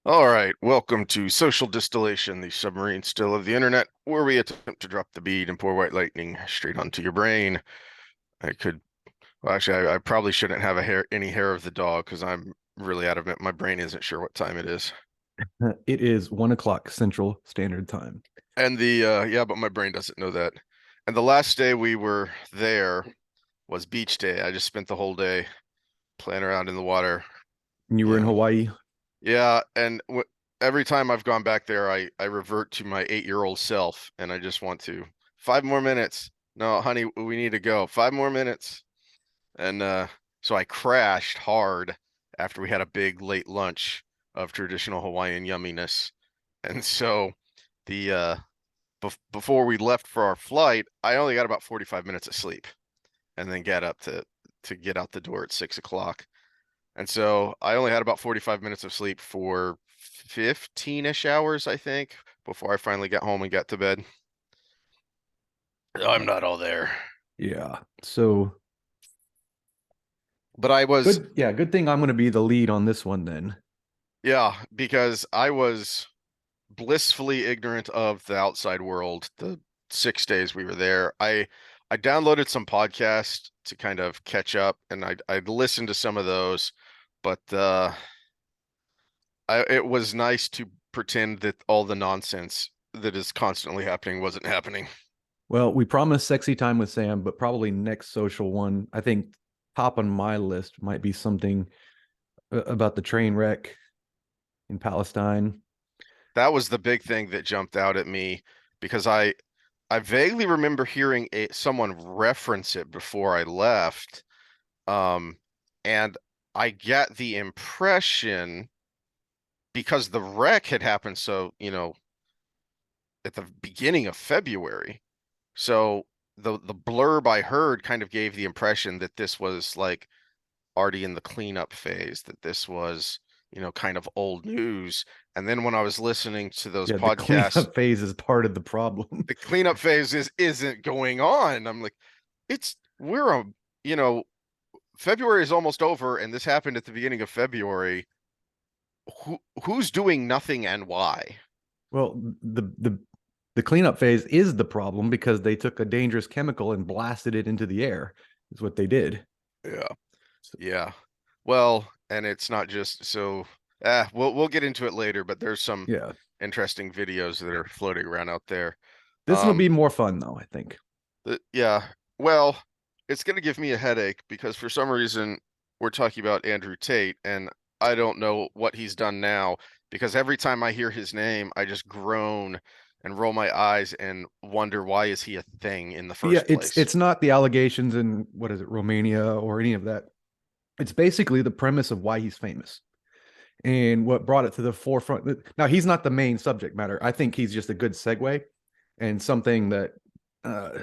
All right, welcome to Social Distillation, the submarine still of the internet, where we attempt to drop the bead and pour white lightning straight onto your brain. I could, well, actually, I probably shouldn't have any hair of the dog because I'm really out of it. My brain isn't sure what time it is. It is 1 o'clock Central Standard Time. And yeah, but my brain doesn't know that. And the last day we were there was beach day. I just spent the whole day playing around in the water. And you were in Yeah, Hawaii. yeah, and w every time I've gone back there, I revert to my 8-year-old self, and I just want to 5 more minutes. No, honey, we need to go. 5 more minutes. And so I crashed hard after we had a big late lunch of traditional Hawaiian yumminess. And so the before we left for our flight, I only got about 45 minutes of sleep, and then get up to get out the door at 6 o'clock. And so I only had about 45 minutes of sleep for 15-ish hours, I think, before I finally got home and got to bed. I'm Uh, not all there. yeah. So But I was, good. Yeah. Good thing I'm going to be the lead on this one then. yeah, because I was blissfully ignorant of the outside world the 6 days we were there. I downloaded some podcasts to kind of catch up, and I'd listened to some of those, but it was nice to pretend that all the nonsense that is constantly happening wasn't happening. Well, we promised sexy time with Sam, but probably next social one, I think top on my list might be something about the train wreck in Palestine. That was the big thing that jumped out at me because I vaguely remember hearing someone reference it before I left. Um, and I get the impression because the wreck had happened so, at the beginning of February. So the blurb I heard kind of gave the impression that this was like already in the cleanup phase, that this was, kind of old news. And then when I was listening to those Yeah, the podcasts, cleanup phase is part of the problem. the cleanup phase isn't going on. I'm like, it's we're a, you know, February is almost over, and this happened at the beginning of February. Who's doing nothing and why? Well, the cleanup phase is the problem because they took a dangerous chemical and blasted it into the air. Is what they did. Yeah, So, yeah. Well, and it's not just so. We'll get into it later, but there's some yeah, interesting videos that are floating around out there. this will Um, be more fun though, I think. yeah. Well, it's gonna give me a headache because for some reason we're talking about Andrew Tate, and I don't know what he's done now because every time I hear his name, I just groan and roll my eyes and wonder why is he a thing in the Yeah, first it's place. it's not the allegations in what is it, Romania or any of that. It's basically the premise of why he's famous and what brought it to the forefront. Now he's not the main subject matter. I think he's just a good segue and something that uh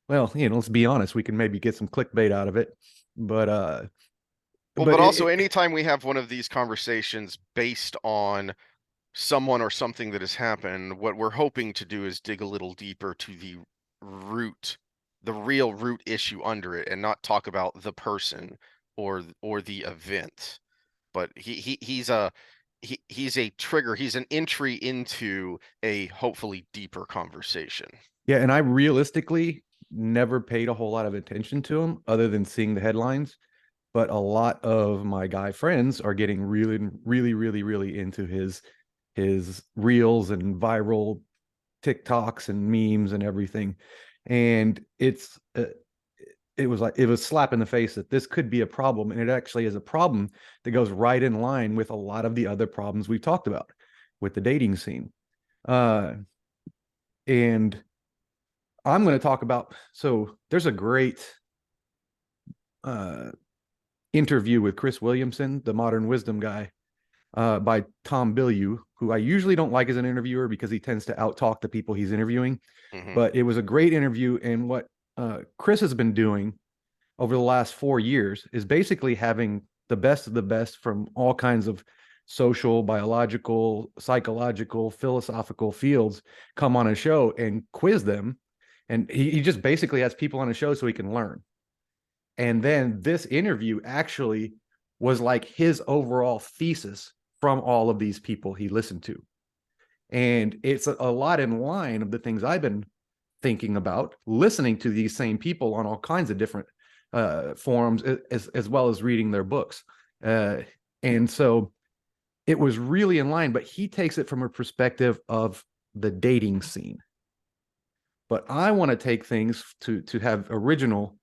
well, let's be honest, we can maybe get some clickbait out of it. But Well, but but also it anytime we have one of these conversations based on someone or something that has happened, what we're hoping to do is dig a little deeper to root, the real root issue under it, and not talk about the person or the event. But he's a trigger. He's an entry into a hopefully deeper conversation. yeah, and I realistically never paid a whole lot of attention to him other than seeing the headlines. But a lot of my guy friends are getting really, really, really, really into his reels and viral TikToks and memes and everything. And it was like it was slap in the face that this could be a problem, and it actually is a problem that goes right in line with a lot of the other problems we've talked about with the dating scene. Uh, and I'm going to talk about, so there's a great uh, interview with Chris Williamson, the Modern Wisdom guy, by Tom Bilyeu, who I usually don't like as an interviewer because he tends to outtalk the people he's interviewing. Hmm. But it was a great interview. And what Chris has been doing over the last 4 years is basically having the best of the best from all kinds of social, biological, psychological, philosophical fields come on a show and quiz them. And he just basically has people on a show so he can learn. And then this interview actually was like his overall thesis from all of these people he listened to. And it's a lot in line of the things I've been thinking about, listening to these same people on all kinds of different forums, as well as reading their books. And so it was really in line, but he takes it from a perspective of the dating scene. But I want to take things to have original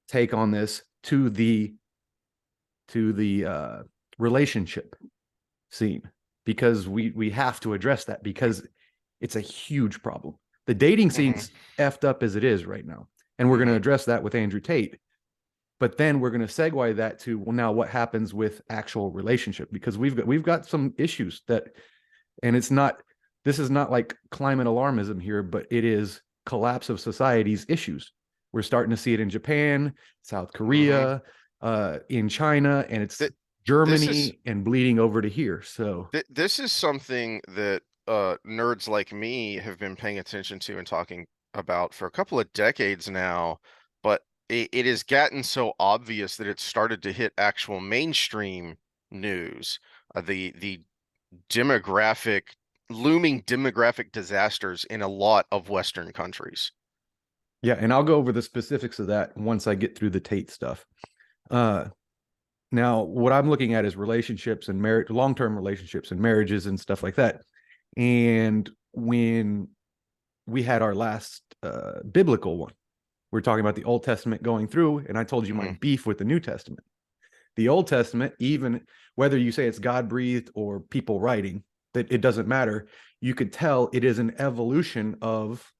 take on this to the relationship scene, because we have to address that, because it's a huge problem. The dating Hmm. scene's effed up as it is right now, and we're going to Hmm. address that with Andrew Tate. But then we're going to segue that to, well, now what happens with actual relationship, because we've got some issues that, and it's not, this is not like climate alarmism here, but it is collapse of society's issues. We're starting to see it in Japan, South Hmm. Korea, in China, and it's Th this is Germany and bleeding over to here. So this is something that nerds like me have been paying attention to and talking about for a couple of decades now, but it has gotten so obvious that it's started to hit actual mainstream news. The demographic looming demographic disasters in a lot of Western countries. yeah, and I'll go over the specifics of that once I get through the Tate stuff. Uh, Now, what I'm looking at is relationships and marriage, long-term relationships and marriages and stuff like that. And when we had our last biblical one, we're talking about the Old Testament going through, and I told you my Hmm. beef with the New Testament. The Old Testament, even whether you say it's God breathed or people writing, that it doesn't matter. You could tell it is an evolution of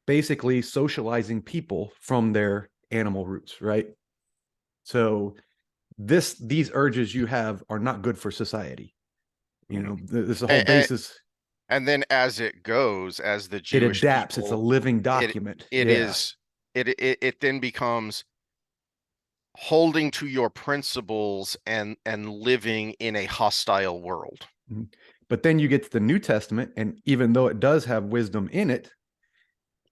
basically socializing people from their animal roots, right? So these urges you have are not good for society. You Hmm. know, this is the whole And, basis. then as it goes, as the It Jewish adapts. It's a people, living it document. it Yeah. is it then becomes holding to your principles and living in a hostile world. Mhm. But then you get to the New Testament, and even though it does have wisdom in it,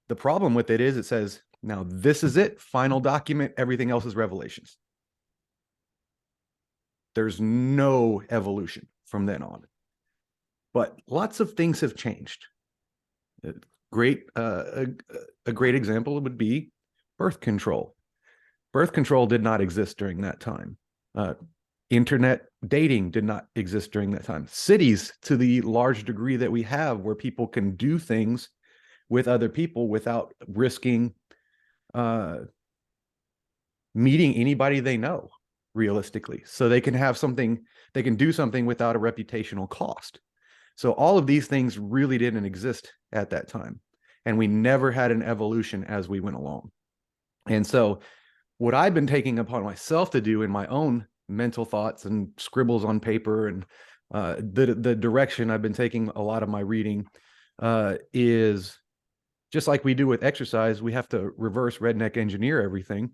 the problem with it is it says, now this is it, final document, everything else is revelations. There's no evolution from then on. But lots of things have changed. A great a great example would be birth control. Birth control did not exist during that time. Uh, Internet dating did not exist during that time. Cities, to the large degree that we have, where people can do things with other people without risking uh, meeting anybody they know, realistically. So they can have something, they can do something without a reputational cost. So all of these things really didn't exist at that time. And we never had an evolution as we went along. And so what I've been taking upon myself to do in my own mental thoughts and scribbles on paper, and the direction I've been taking a lot of my reading, is just like we do with exercise. We have to reverse redneck engineer everything.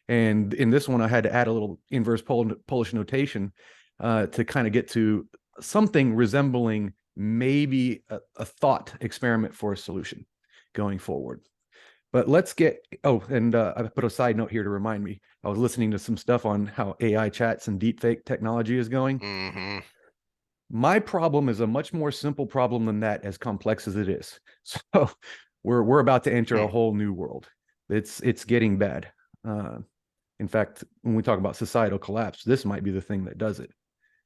And in this one, I had to add a little inverse Polish notation to kind of get to something resembling maybe a thought experiment for a solution going forward. But let's get, oh, and I put a side note here to remind me. I was listening to some stuff on how AI chats and deepfake technology is going. Hmm. My problem is a much more simple problem than that, as complex as it is. So we're about to enter a whole new world. It's getting bad. Uh, in fact, when we talk about societal collapse, this might be the thing that does it,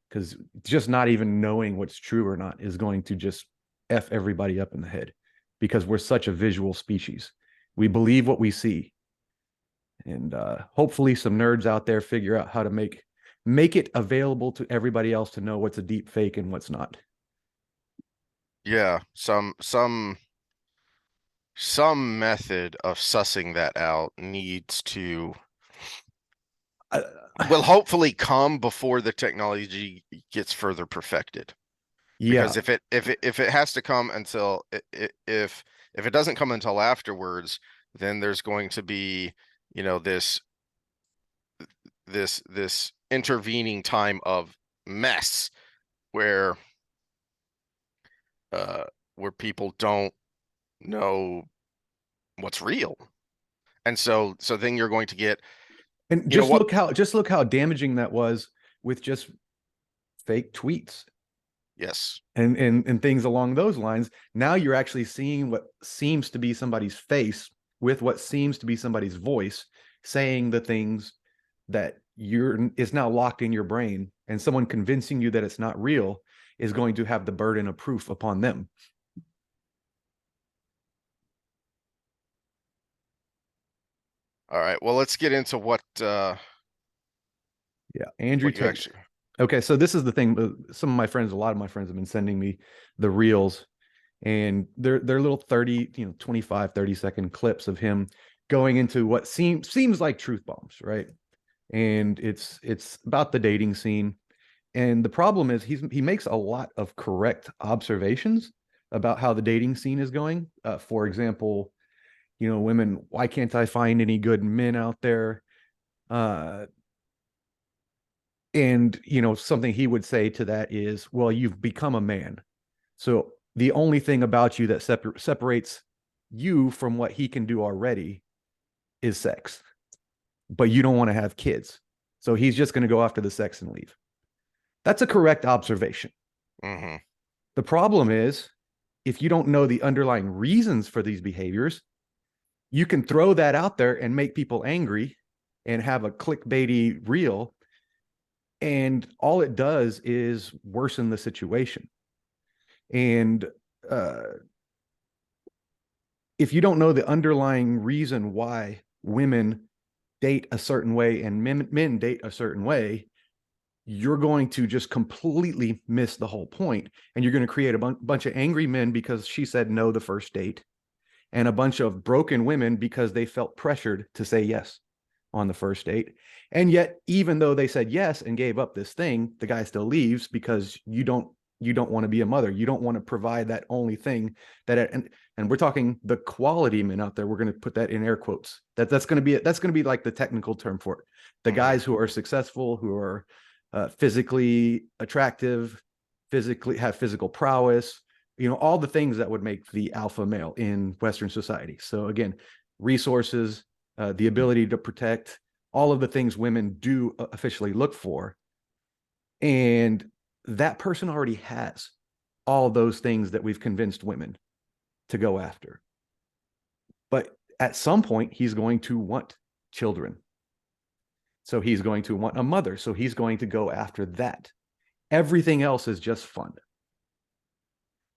because just not even knowing what's true or not is going to just F everybody up in the head, because we're such a visual species. We believe what we see. And hopefully some nerds out there figure out how to make it available to everybody else to know what's a deep fake and what's not. Yeah, some method of sussing that out needs to Uh, will hopefully come before the technology gets further perfected. Because yeah. if it has to come until if it doesn't come until afterwards, then there's going to be, you know, this intervening time of mess where uh where people don't know what's real. And so then you're going to get, And you know what? just look how damaging that was with just fake tweets Yes. and things along those lines. Now you're actually seeing what seems to be somebody's face with what seems to be somebody's voice saying the things that you're is now locked in your brain, and someone convincing you that it's not real is going to have the burden of proof upon them. All right. Well, let's get into Yeah, Andrew what you Tate. actually. Okay, so this is the thing. Some of my friends, a lot of my friends have been sending me the reels, and they're little 30, 25, 30-second clips of him going into what seems like truth bombs, right? And it's about the dating scene. And the problem is he makes a lot of correct observations about how the dating scene is going. For example, women, why can't I find any good men out there? Uh, and something he would say to that is, well, you've become a man, so the only thing about you that separates you from what he can do already is sex, but you don't want to have kids, so he's just going to go after the sex and leave. That's a correct observation. Mm-hmm. The problem is, if you don't know the underlying reasons for these behaviors, you can throw that out there and make people angry and have a clickbaity reel, and all it does is worsen the situation. And uh, if you don't know the underlying reason why women date a certain way and men date a certain way, you're going to just completely miss the whole point. And you're going to create a bunch of angry men because she said no the first date, and a bunch of broken women because they felt pressured to say yes on the first date. And yet, even though they said yes and gave up this thing, the guy still leaves because you don't want to be a mother. You don't want to provide that only thing and we're talking the quality men out there. We're going to put that in air quotes. That's going to be like the technical term for it. The Mm-hmm. guys who are successful, who are physically attractive, physically have physical prowess, all the things that would make the alpha male in Western society. So again, resources, the ability to protect, all of the things women do officially look for. And that person already has all those things that we've convinced women to go after. But at some point, he's going to want children. So he's going to want a mother. So he's going to go after that. Everything else is just fun.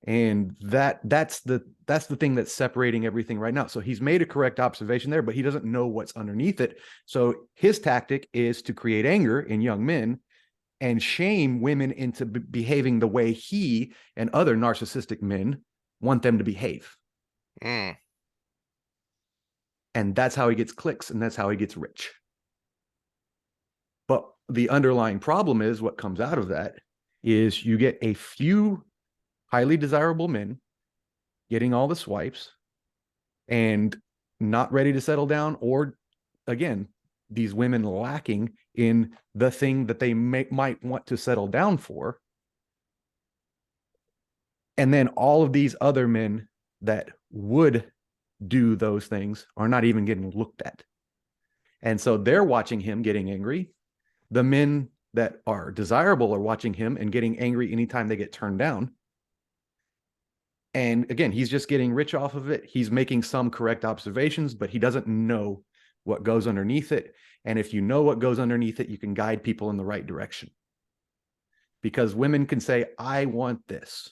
And that's the thing that's separating everything right now. So he's made a correct observation there, but he doesn't know what's underneath it. So his tactic is to create anger in young men and shame women into behaving the way he and other narcissistic men want them to behave. Mm. And that's how he gets clicks, and that's how he gets rich. But the underlying problem is what comes out of that is you get a few highly desirable men getting all the swipes and not ready to settle down, or again, these women lacking in the thing that they might want to settle down for. And then all of these other men that would do those things are not even getting looked at. And so they're watching him getting angry. The men that are desirable are watching him and getting angry anytime they get turned down. And again, he's just getting rich off of it. He's making some correct observations, but he doesn't know what goes underneath it. And if you know what goes underneath it, you can guide people in the right direction. Because women can say, I want this,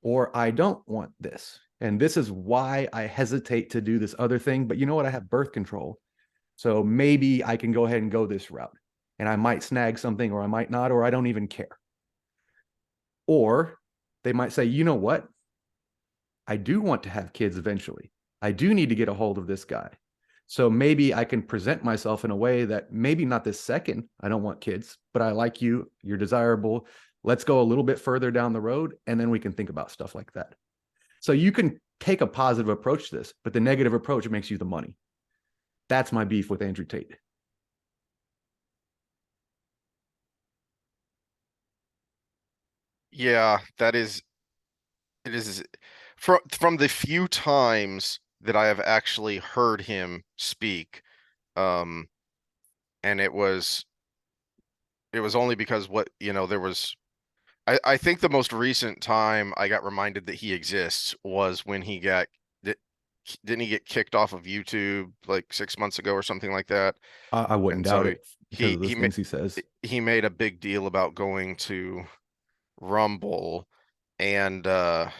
or I don't want this. And this is why I hesitate to do this other thing. But you know what? I have birth control. So maybe I can go ahead and go this route. And I might snag something, or I might not, or I don't even care. Or they might say, you know what? I do want to have kids eventually. I do need to get a hold of this guy. So maybe I can present myself in a way that maybe not this second, I don't want kids, but I like you, you're desirable. Let's go a little bit further down the road, and then we can think about stuff like that. So you can take a positive approach to this, but the negative approach makes you the money. That's my beef with Andrew Tate. Yeah, it is from the few times that I have actually heard him speak, um, and it was it was only because there was I think the most recent time I got reminded that he exists was when di- didn't he get kicked off of YouTube like 6 months ago or something like that? I wouldn't And doubt so it because he of those he ma- things he says. he made a big deal about going to Rumble, and I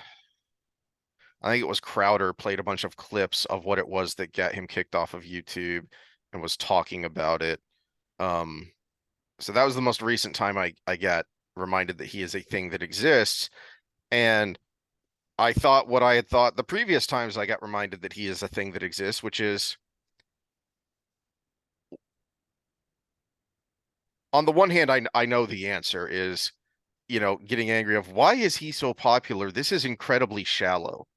think it was Crowder played a bunch of clips of what it was that got him kicked off of YouTube and was talking about it. Um, so that was the most recent time I got reminded that he is a thing that exists. And I thought what I had thought the previous times I got reminded that he is a thing that exists, which is on the one hand, I know the answer is, getting angry of why is he so popular? This is incredibly shallow.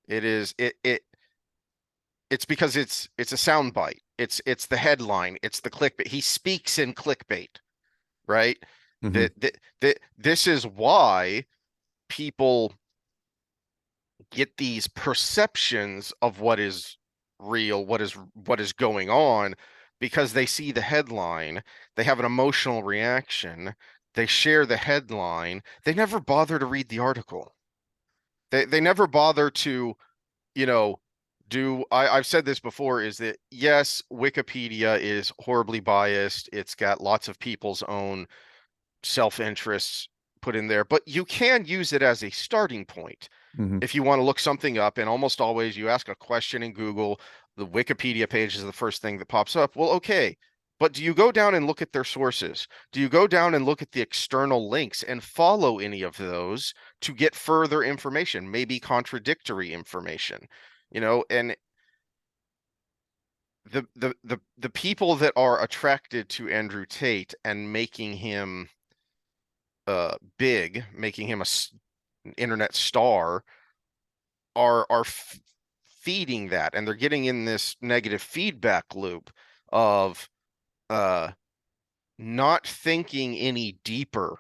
It is it's because it's a soundbite. It's the headline. It's the clickbait. He speaks in clickbait, right? Hmm. That this is why people get these perceptions of what is real, what is going on, because they see the headline, they have an emotional reaction, they share the headline, they never bother to read the article. They never bother to, you know, I've said this before, is that yes, Wikipedia is horribly biased. It's got lots of people's own self-interests put in there, but you can use it as a starting point Hmm. if you want to look something up. And almost always you ask a question in Google, the Wikipedia page is the first thing that pops up. Well, okay, but do you go down and look at their sources? Do you go down and look at the external links and follow any of those to get further information, maybe contradictory information? And the people that are attracted to Andrew Tate and making him big, making him an internet star, are feeding that, and they're getting in this negative feedback loop of uh not thinking any deeper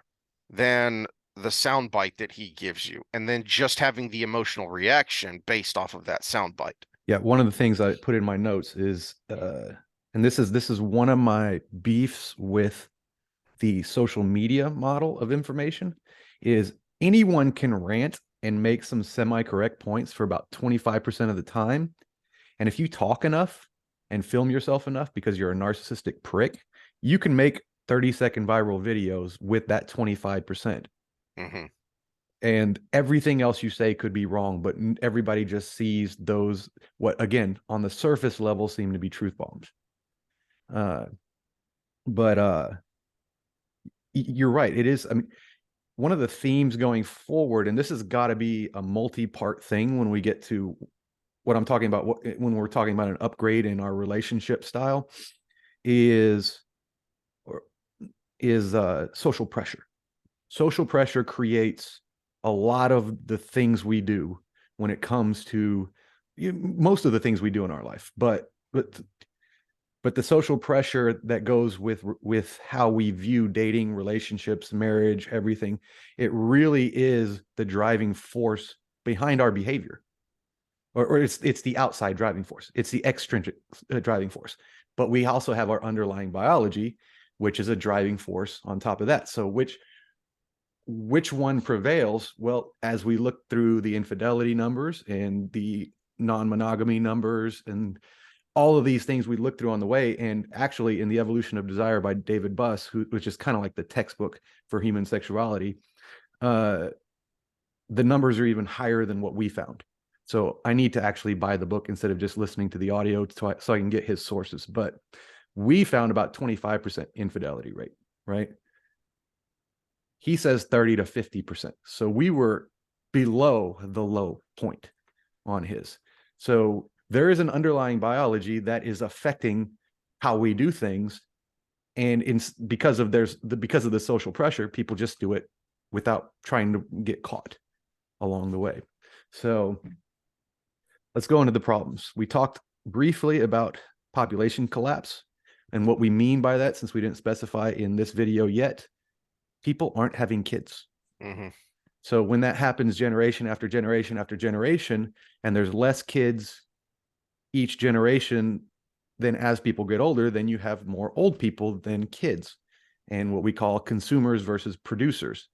than the soundbite that he gives you, and then just having the emotional reaction based off of that soundbite. Yeah, one of the things I put in my notes is, and this is one of my beefs with the social media model of information, is anyone can rant and make some semi-correct points for about 25% of the time. And if you talk enough and film yourself enough because you're a narcissistic prick, you can make 30-second viral videos with that 25%. Hmm. And everything else you say could be wrong, but everybody just sees those, what again, on the surface level seem to be truth bombs. Uh, but you're right. It is. I mean, one of the themes going forward, and this has got to be a multi-part thing when we get to what I'm talking about, when we're talking about an upgrade in our relationship style, is or is social pressure. Social pressure creates a lot of the things we do when it comes to most of the things we do in our life, but the social pressure that goes with how we view dating, relationships, marriage, everything, it really is the driving force behind our behavior. Or it's the outside driving force. It's the extrinsic driving force. But we also have our underlying biology, which is a driving force on top of that. So which one prevails? Well, as we look through the infidelity numbers and the non-monogamy numbers and all of these things we look through on the way, and actually in The Evolution of Desire by David Buss, which is kind of like the textbook for human sexuality, uh, the numbers are even higher than what we found. So I need to actually buy the book instead of just listening to the audio so I can get his sources. But we found about 25% infidelity rate, right? He says 30 to 50%. So we were below the low point on his. So there is an underlying biology that is affecting how we do things. And because of the social pressure, people just do it without trying to get caught along the way. So let's go into the problems. We talked briefly about population collapse and what we mean by that, since we didn't specify in this video yet. People aren't having kids. Hmm. So when that happens generation after generation after generation, and there's less kids each generation, then as people get older, then you have more old people than kids. and what we call consumers versus producers.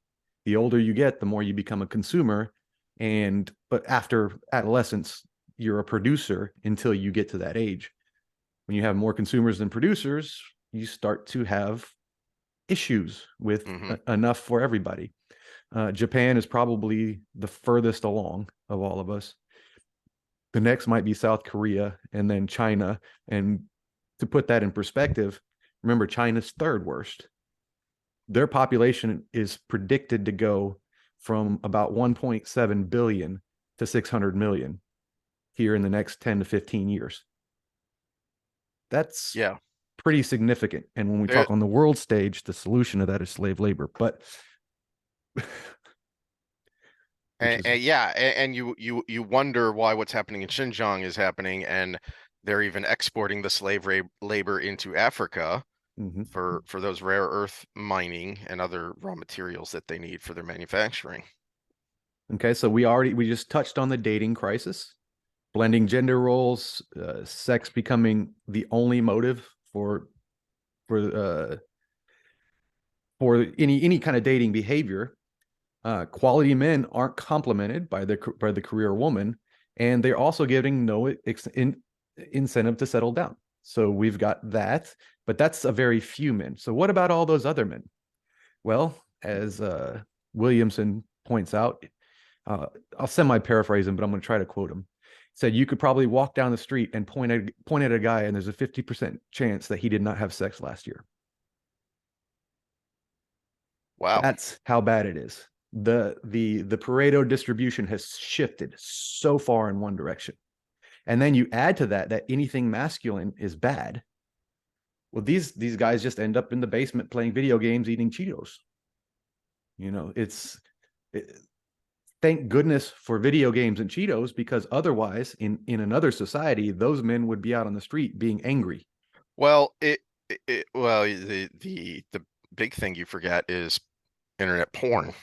The older you get, the more you become a consumer, but after adolescence, you're a producer until you get to that age. When you have more consumers than producers, you start to have issues with Hmm. enough for everybody. Japan is probably the furthest along of all of us. The next might be South Korea and then China. And to put that in perspective, remember, China's third worst. Their population is predicted to go from about 1.7 billion to 600 million here in the next 10 to 15 years. That's Yeah. pretty significant. And when we It, talk on the world stage, the solution to that is slave labor. But which is yeah, and you wonder why what's happening in Xinjiang is happening, and they're even exporting the slave labor into Africa mhm. for those rare earth mining and other raw materials that they need for their manufacturing. Okay. So we just touched on the dating crisis, blending gender roles, sex becoming the only motive for uh, for any kind of dating behavior. Quality men aren't complimented by the career woman, and they're also getting no incentive to settle down. So we've got that, but that's a very few men. So what about all those other men? Well, as Williamson points out, uh, I'll semi-paraphrase him, but I'm going to try to quote him. He said you could probably walk down the street and point at a guy, and there's a 50% chance that he did not have sex last year. Wow. That's how bad it is. The Pareto distribution has shifted so far in one direction. And then you add to that anything masculine is bad. Well, these guys just end up in the basement playing video games, eating Cheetos. You know, thank goodness for video games and Cheetos, because otherwise, in another society, those men would be out on the street being angry. Well, well, the big thing you forget is internet porn,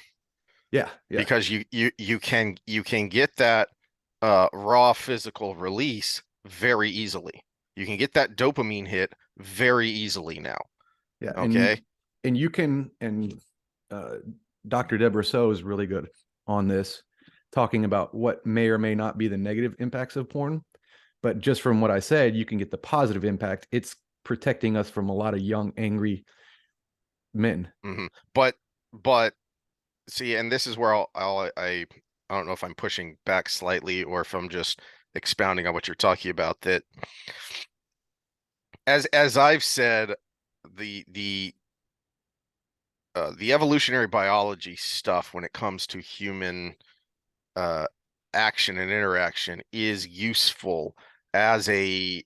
Yeah, yeah, because you can get that raw physical release very easily. You can get that dopamine hit very easily now. yeah. Okay. And you can and uh, Dr. Deborah So is really good on this, talking about what may or may not be the negative impacts of porn. But just from what I said, you can get the positive impact. It's protecting us from a lot of young, angry men. Hmm. But see, and this is where I don't know if I'm pushing back slightly or if I'm just expounding on what you're talking about. That, as I've said, the the evolutionary biology stuff when it comes to human uh, action and interaction is useful as a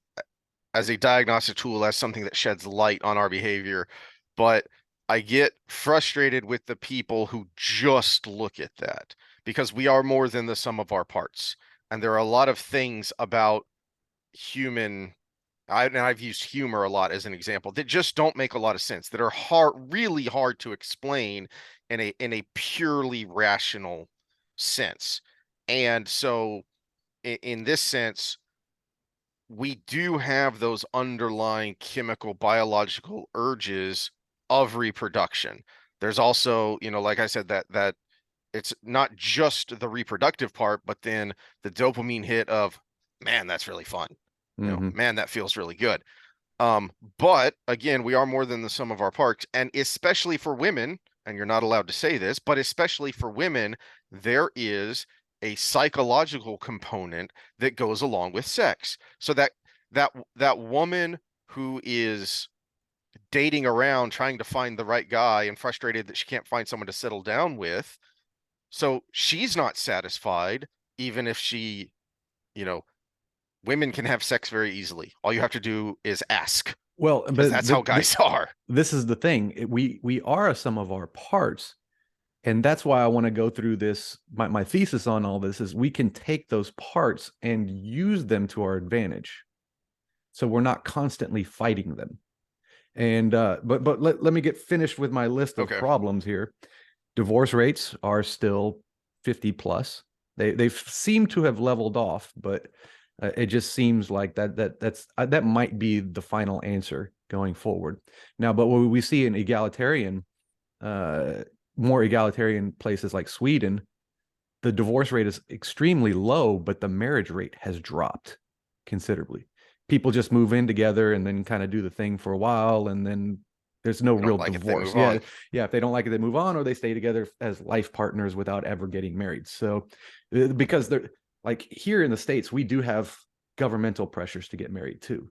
diagnostic tool, as something that sheds light on our behavior. But I get frustrated with the people who just look at that, because we are more than the sum of our parts. And there are a lot of things about human, and I've used humor a lot as an example, that just don't make a lot of sense, that are really hard to explain in a purely rational sense. And so in this sense, we do have those underlying chemical biological urges of reproduction. There's also, like I said, that it's not just the reproductive part, but then the dopamine hit of, man, that's really fun. Mm-hmm. Man, that feels really good. But again, we are more than the sum of our parts, and especially for women, and you're not allowed to say this, but especially for women, there is a psychological component that goes along with sex. So that woman who is dating around trying to find the right guy and frustrated that she can't find someone to settle down with, so she's not satisfied, even if she, you know, women can have sex very easily. All you have to do is ask, Well, because but that's how guys are. this is the thing. We are a sum of our parts, and that's why I want to go through this. My thesis on all this is we can take those parts and use them to our advantage, so we're not constantly fighting them. And but let me get finished with my list of Okay. problems here. Divorce rates are still 50 plus. They seem to have leveled off, but it just seems like that might be the final answer. going forward. Now, but what we see in egalitarian, uh, more egalitarian places like Sweden, the divorce rate is extremely low, but the marriage rate has dropped considerably. People just move in together and then kind of do the thing for a while, and then there's no They don't real like it, they divorce. move on. Yeah. If they don't like it, they move on, or they stay together as life partners without ever getting married. So, because they're like here in the States, we do have governmental pressures to get married too.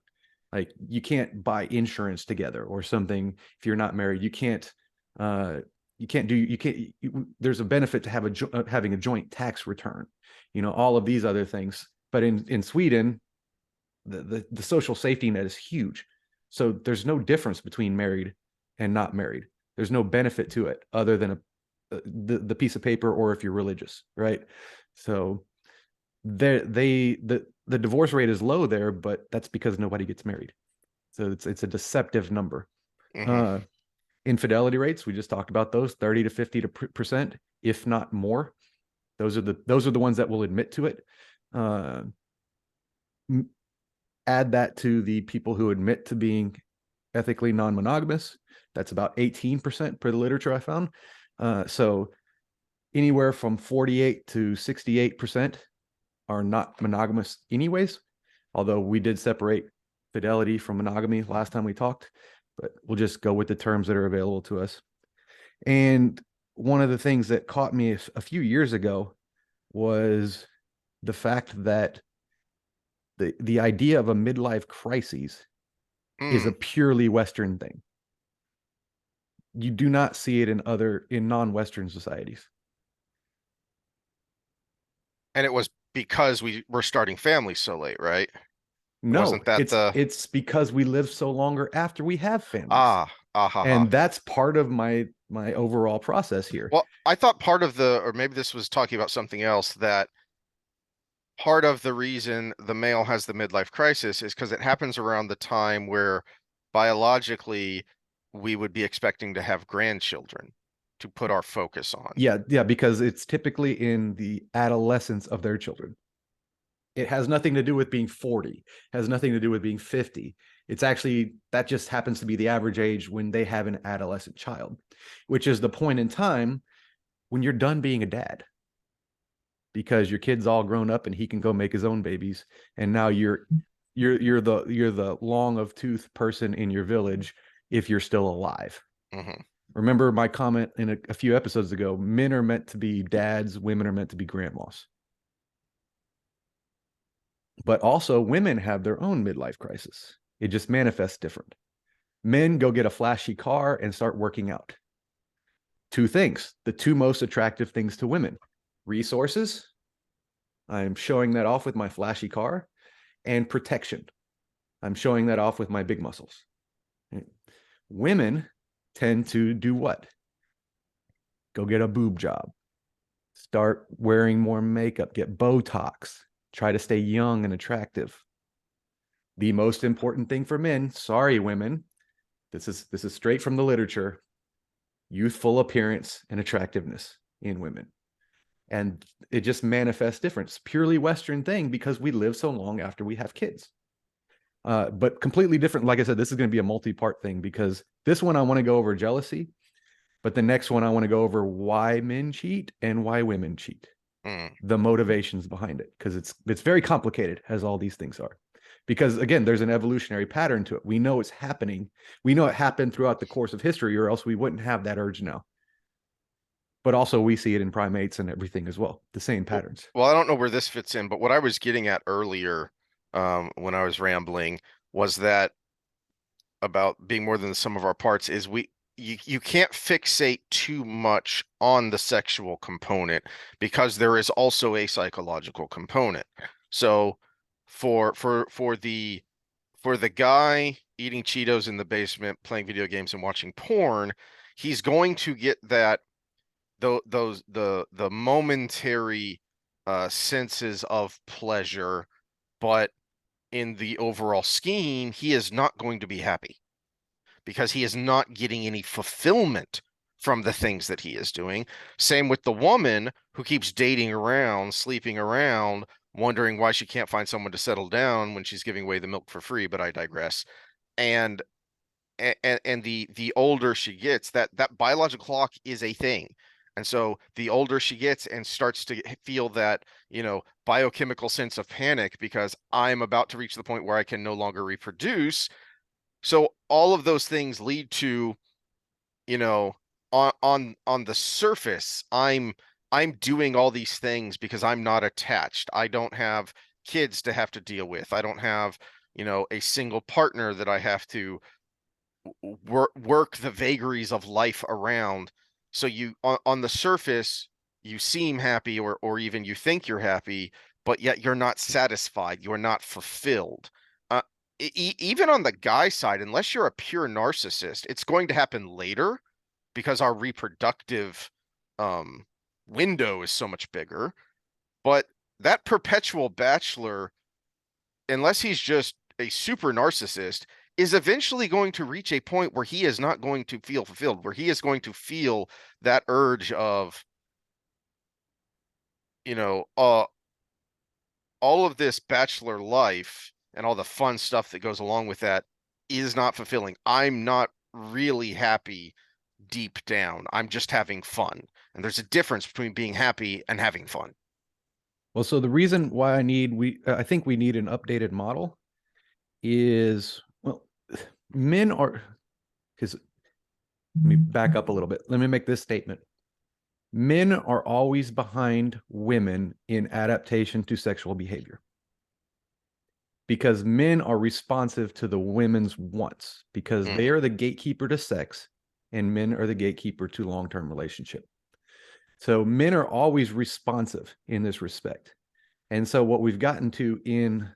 Like you can't buy insurance together or something if you're not married. Uh, there's a benefit to having a joint tax return, all of these other things. But in Sweden, the social safety net is huge. So there's no difference between married and not married. There's no benefit to it other than the piece of paper, or if you're religious, right? So the divorce rate is low there, but that's because nobody gets married. So it's a deceptive number. Hmm. Uh, Infidelity rates, we just talked about those, 30 to 50%, if not more. Those are the ones that will admit to it. Uh, Add that to the people who admit to being ethically non-monogamous. That's about 18% per the literature I found. So anywhere from 48 to 68% are not monogamous anyways, although we did separate fidelity from monogamy last time we talked, but we'll just go with the terms that are available to us. And one of the things that caught me a few years ago was the fact that the idea of a midlife crisis is a purely Western thing. You do not see it in non-Western societies. And it was because we were starting families so late, right? No, Wasn't that the it's because we live so longer after we have families. ah ah ha ha? And that's part of my overall process here. Well, I thought part of the, or maybe this was talking about something else, that part of the reason the male has the midlife crisis is because it happens around the time where biologically we would be expecting to have grandchildren to put our focus on. Yeah, because it's typically in the adolescence of their children. It has nothing to do with being 40, has nothing to do with being 50. It's actually, that just happens to be the average age when they have an adolescent child, which is the point in time when you're done being a dad, because your kid's all grown up and he can go make his own babies, and now you're the long of tooth person in your village if you're still alive. Hmm. Remember my comment in a few episodes ago, men are meant to be dads, women are meant to be grandmas. But also women have their own midlife crisis. It just manifests different. Men go get a flashy car and start working out. Two things, the two most attractive things to women: resources, I'm showing that off with my flashy car, and protection, I'm showing that off with my big muscles. Women tend to do what? Go get a boob job, start wearing more makeup, get Botox, try to stay young and attractive. The most important thing for men, sorry women, this is straight from the literature: youthful appearance and attractiveness in women. And it just manifests difference. Purely Western thing because we live so long after we have kids. But completely different. Like I said, this is going to be a multi-part thing, because this one I want to go over jealousy, but the next one I want to go over why men cheat and why women cheat, the motivations behind it, because it's very complicated, as all these things are. Because again, there's an evolutionary pattern to it. We know it's happening. We know it happened throughout the course of history, or else we wouldn't have that urge now. But also we see it in primates and everything as well, the same patterns. Well, I don't know where this fits in, but what I was getting at earlier, when I was rambling, was that about being more than the sum of our parts is you can't fixate too much on the sexual component, because there is also a psychological component. So for the guy eating Cheetos in the basement, playing video games and watching porn, he's going to get that the momentary senses of pleasure, but in the overall scheme, he is not going to be happy, because he is not getting any fulfillment from the things that he is doing. Same with the woman who keeps dating around, sleeping around, wondering why she can't find someone to settle down when she's giving away the milk for free, but I digress. And and the older she gets, that biological clock is a thing. And so the older she gets and starts to feel that, biochemical sense of panic because I'm about to reach the point where I can no longer reproduce. So all of those things lead to, you know, on the surface, I'm doing all these things because I'm not attached. I don't have kids to have to deal with. I don't have, a single partner that I have to work the vagaries of life around. So you on the surface, you seem happy or even you think you're happy, but yet you're not satisfied. You're not fulfilled. Uh, Even on the guy side, unless you're a pure narcissist, it's going to happen later because our reproductive um, window is so much bigger. But that perpetual bachelor, unless he's just a super narcissist, is eventually going to reach a point where he is not going to feel fulfilled, where he is going to feel that urge of, you know, uh, all of this bachelor life and all the fun stuff that goes along with that is not fulfilling. I'm not really happy deep down. I'm just having fun. And there's a difference between being happy and having fun. Well, so the reason why I think we need an updated model is, well, men are, because let me back up a little bit. Let me make this statement. Men are always behind women in adaptation to sexual behavior because men are responsive to the women's wants because they are the gatekeeper to sex and men are the gatekeeper to long-term relationship. So men are always responsive in this respect. And so what we've gotten to in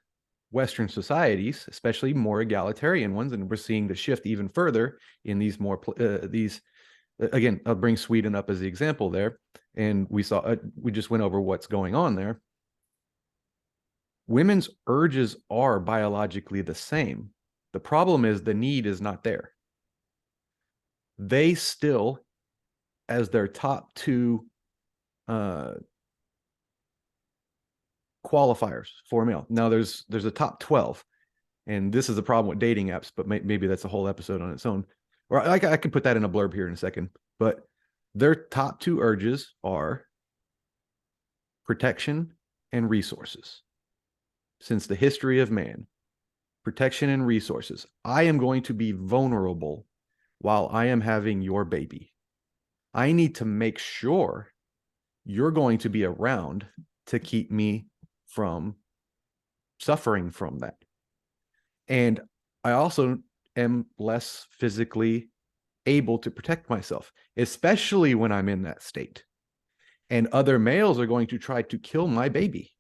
Western societies, especially more egalitarian ones, and we're seeing the shift even further in these more these again, I'll bring Sweden up as the example there, and we just went over what's going on there. Women's urges are biologically the same. The problem is the need is not there. They still, as their top two qualifiers for male. Now there's a top 12, and this is a problem with dating apps, but maybe that's a whole episode on its own. Or I can put that in a blurb here in a second. But their top two urges are protection and resources. Since the history of man, protection and resources. I am going to be vulnerable while I am having your baby. I need to make sure you're going to be around to keep me from suffering from that. And I also am less physically able to protect myself, especially when I'm in that state. And other males are going to try to kill my baby.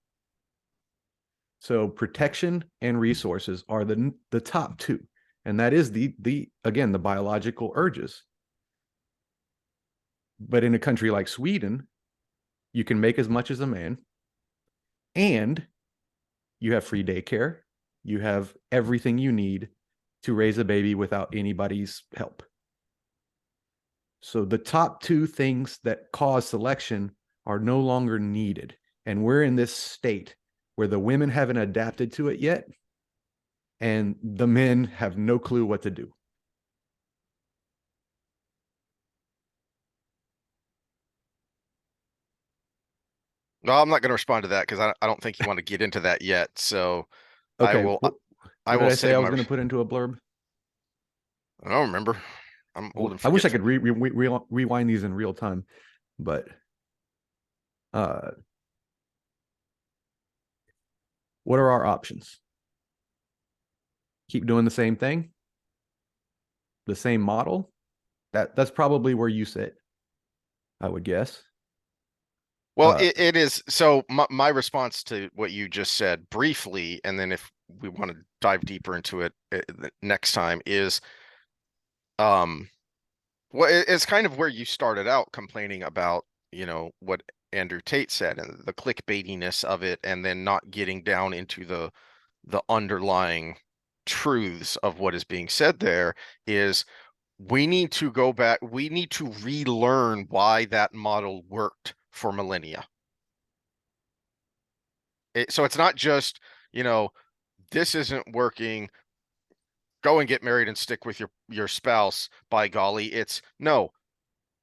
So protection and resources are the top two. And that is the again, the biological urges. But in a country like Sweden, you can make as much as a man and you have free daycare. You have everything you need to raise a baby without anybody's help. So the top two things that cause selection are no longer needed. And we're in this state where the women haven't adapted to it yet, and the men have no clue what to do. No, I'm not going to respond to that because I don't think you want to get into that yet. So I Okay, will I what did will I say save I was my. going to put into a blurb? I don't remember. I'm old and I wish I forgetful. could rewind these in real time, but uh, what are our options? Keep doing the same thing, the same model. That's probably where you sit, I would guess. Well, Uh, it is. So my response to what you just said briefly, and then if we want to dive deeper into it next time is, um, well, it's kind of where you started out complaining about, what Andrew Tate said and the clickbaitiness of it, and then not getting down into the underlying truths of what is being said there is we need to go back, we need to relearn why that model worked for millennia. So it's not just, you know, this isn't working. go and get married and stick with your spouse, by golly. It's no.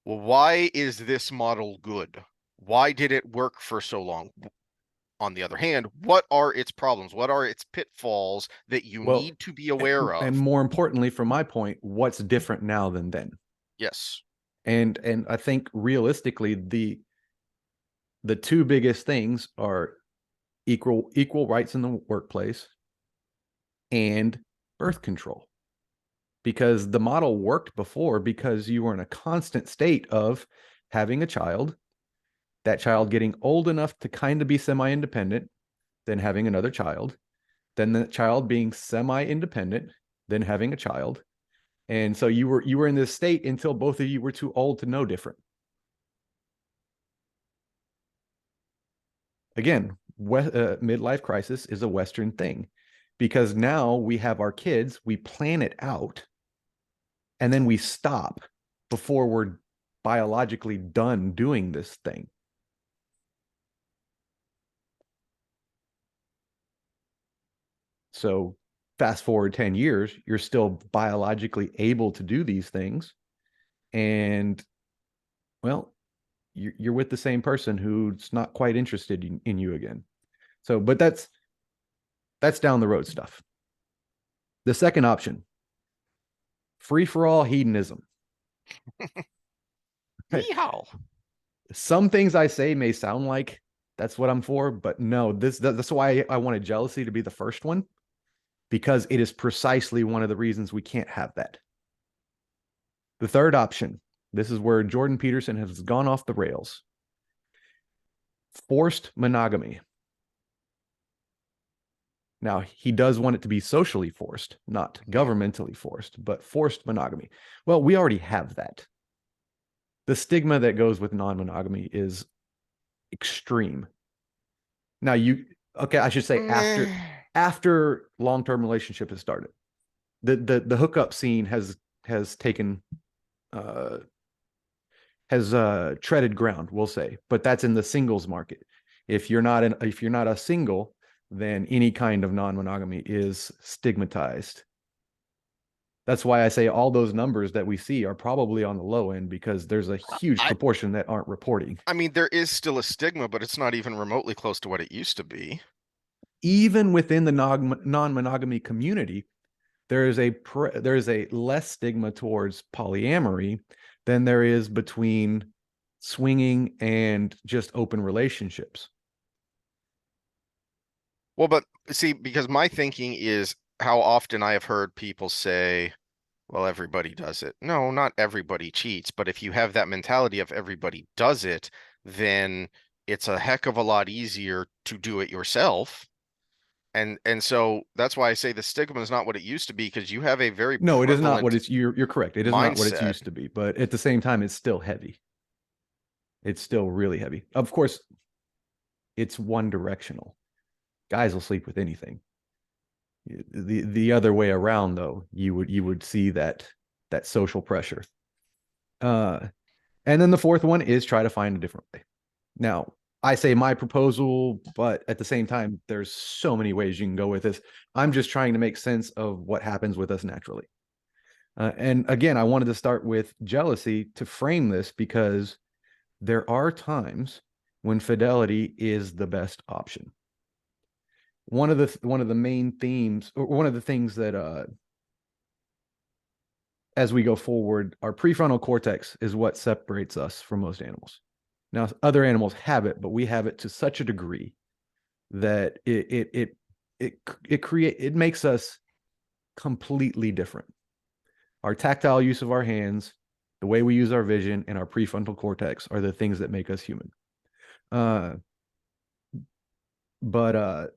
Well, why is this model good? Why did it work for so long? On the other hand, what are its problems? What are its pitfalls that you Well, need to be aware and of? more importantly, from my point, what's different now than then? Yes. And I think realistically, the two biggest things are equal rights in the workplace and birth control. Because the model worked before because you were in a constant state of having a child, that child getting old enough to kind of be semi-independent, then having another child, then the child being semi-independent, then having a child. And so you were in this state until both of you were too old to know different. Again, midlife crisis is a Western thing because now we have our kids, we plan it out, and then we stop before we're biologically done doing this thing. So fast forward 10 years, you're still biologically able to do these things. And well, you're with the same person who's not quite interested in you again. So, but that's down the road stuff. The second option, free for all hedonism. Yeehaw. Some things I say may sound like that's what I'm for, but no, that's why I wanted jealousy to be the first one, because it is precisely one of the reasons we can't have that. The third option, this is where Jordan Peterson has gone off the rails. Forced monogamy. Now, he does want it to be socially forced, not governmentally forced, but forced monogamy. Well, we already have that. The stigma that goes with non-monogamy is extreme. Now, I should say after long-term relationship has started. The hookup scene has taken has treaded ground, we'll say, but that's in the singles market. If you're not a single, then any kind of non-monogamy is stigmatized. That's why I say all those numbers that we see are probably on the low end, because there's a huge I proportion that aren't reporting. I mean, there is still a stigma, but it's not even remotely close to what it used to be. Even within the non-monogamy community, there is a less stigma towards polyamory than there is between swinging and just open relationships. Well, but see, because my thinking is how often I have heard people say, well, everybody does it. No, not everybody cheats, but if you have that mentality of everybody does it, then it's a heck of a lot easier to do it yourself. And so that's why I say the stigma is not what it used to be, because you have a very No, it is not what prevalent it's you're correct. It is not what it's mindset. used to be, but at the same time, it's still heavy. It's still really heavy. Of course, it's one directional. Guys will sleep with anything. The other way around, though, you would see that social pressure. And then the fourth one is try to find a different way. Now, I say my proposal, but at the same time, there's so many ways you can go with this. I'm just trying to make sense of what happens with us naturally. And again, I wanted to start with jealousy to frame this, because there are times when fidelity is the best option. One of the main themes, or one of the things that as we go forward, our prefrontal cortex is what separates us from most animals. Now, other animals have it, but we have it to such a degree that it makes us completely different. Our tactile use of our hands, the way we use our vision, and our prefrontal cortex are the things that make us human. But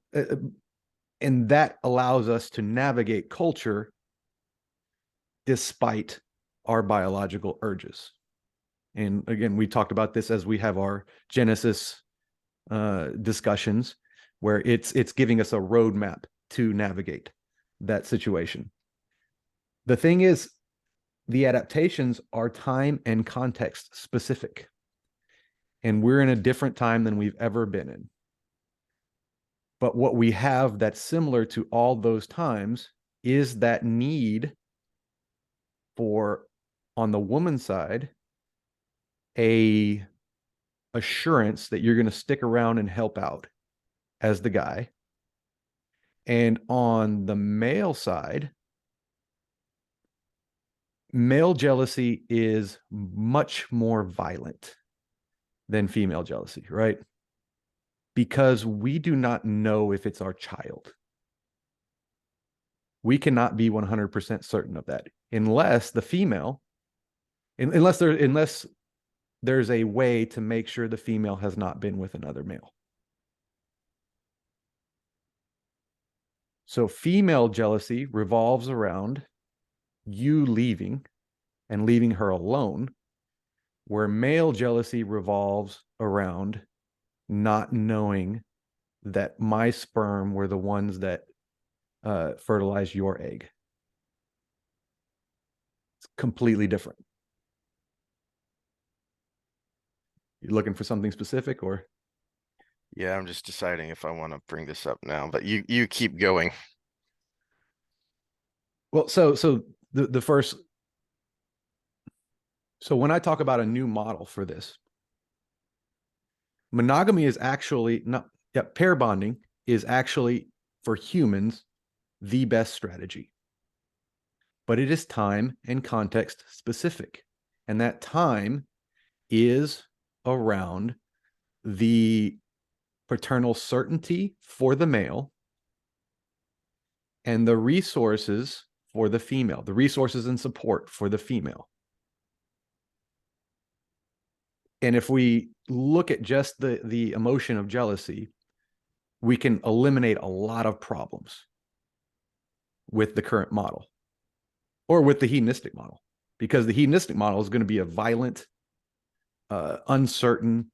and that allows us to navigate culture despite our biological urges. And again, we talked about this as we have our Genesis discussions, where it's giving us a roadmap to navigate that situation. The thing is, the adaptations are time and context specific, and we're in a different time than we've ever been in. But what we have that's similar to all those times is that need for, on the woman's side, a assurance that you're going to stick around and help out as the guy. And on the male side, male jealousy is much more violent than female jealousy, right? Because we do not know if it's our child. We cannot be 100% certain of that unless the female, unless there's a way to make sure the female has not been with another male. So female jealousy revolves around you leaving and leaving her alone, where male jealousy revolves around not knowing that my sperm were the ones that fertilized your egg. It's completely different. You looking for something specific, or? Yeah, I'm just deciding if I want to bring this up now, but you keep going. Well, so the first, so when I talk about a new model for this, monogamy is actually not, yeah, pair bonding is actually for humans the best strategy, but it is time and context specific, and that time is around the paternal certainty for the male and the resources for the female, the resources and support for the female. And if we look at just the emotion of jealousy, we can eliminate a lot of problems with the current model or with the hedonistic model, because the hedonistic model is going to be a violent, uncertain,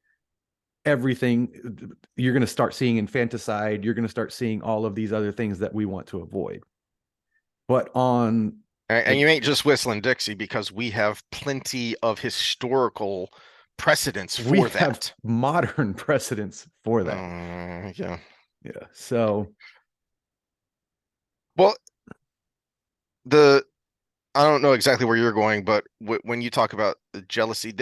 everything. You're going to start seeing infanticide. You're going to start seeing all of these other things that we want to avoid. But on And you ain't just whistling Dixie, because we have plenty of historical precedents we for have that. modern precedents for that. Yeah. Yeah. So, Well, I don't know exactly where you're going, but when you talk about the jealousy,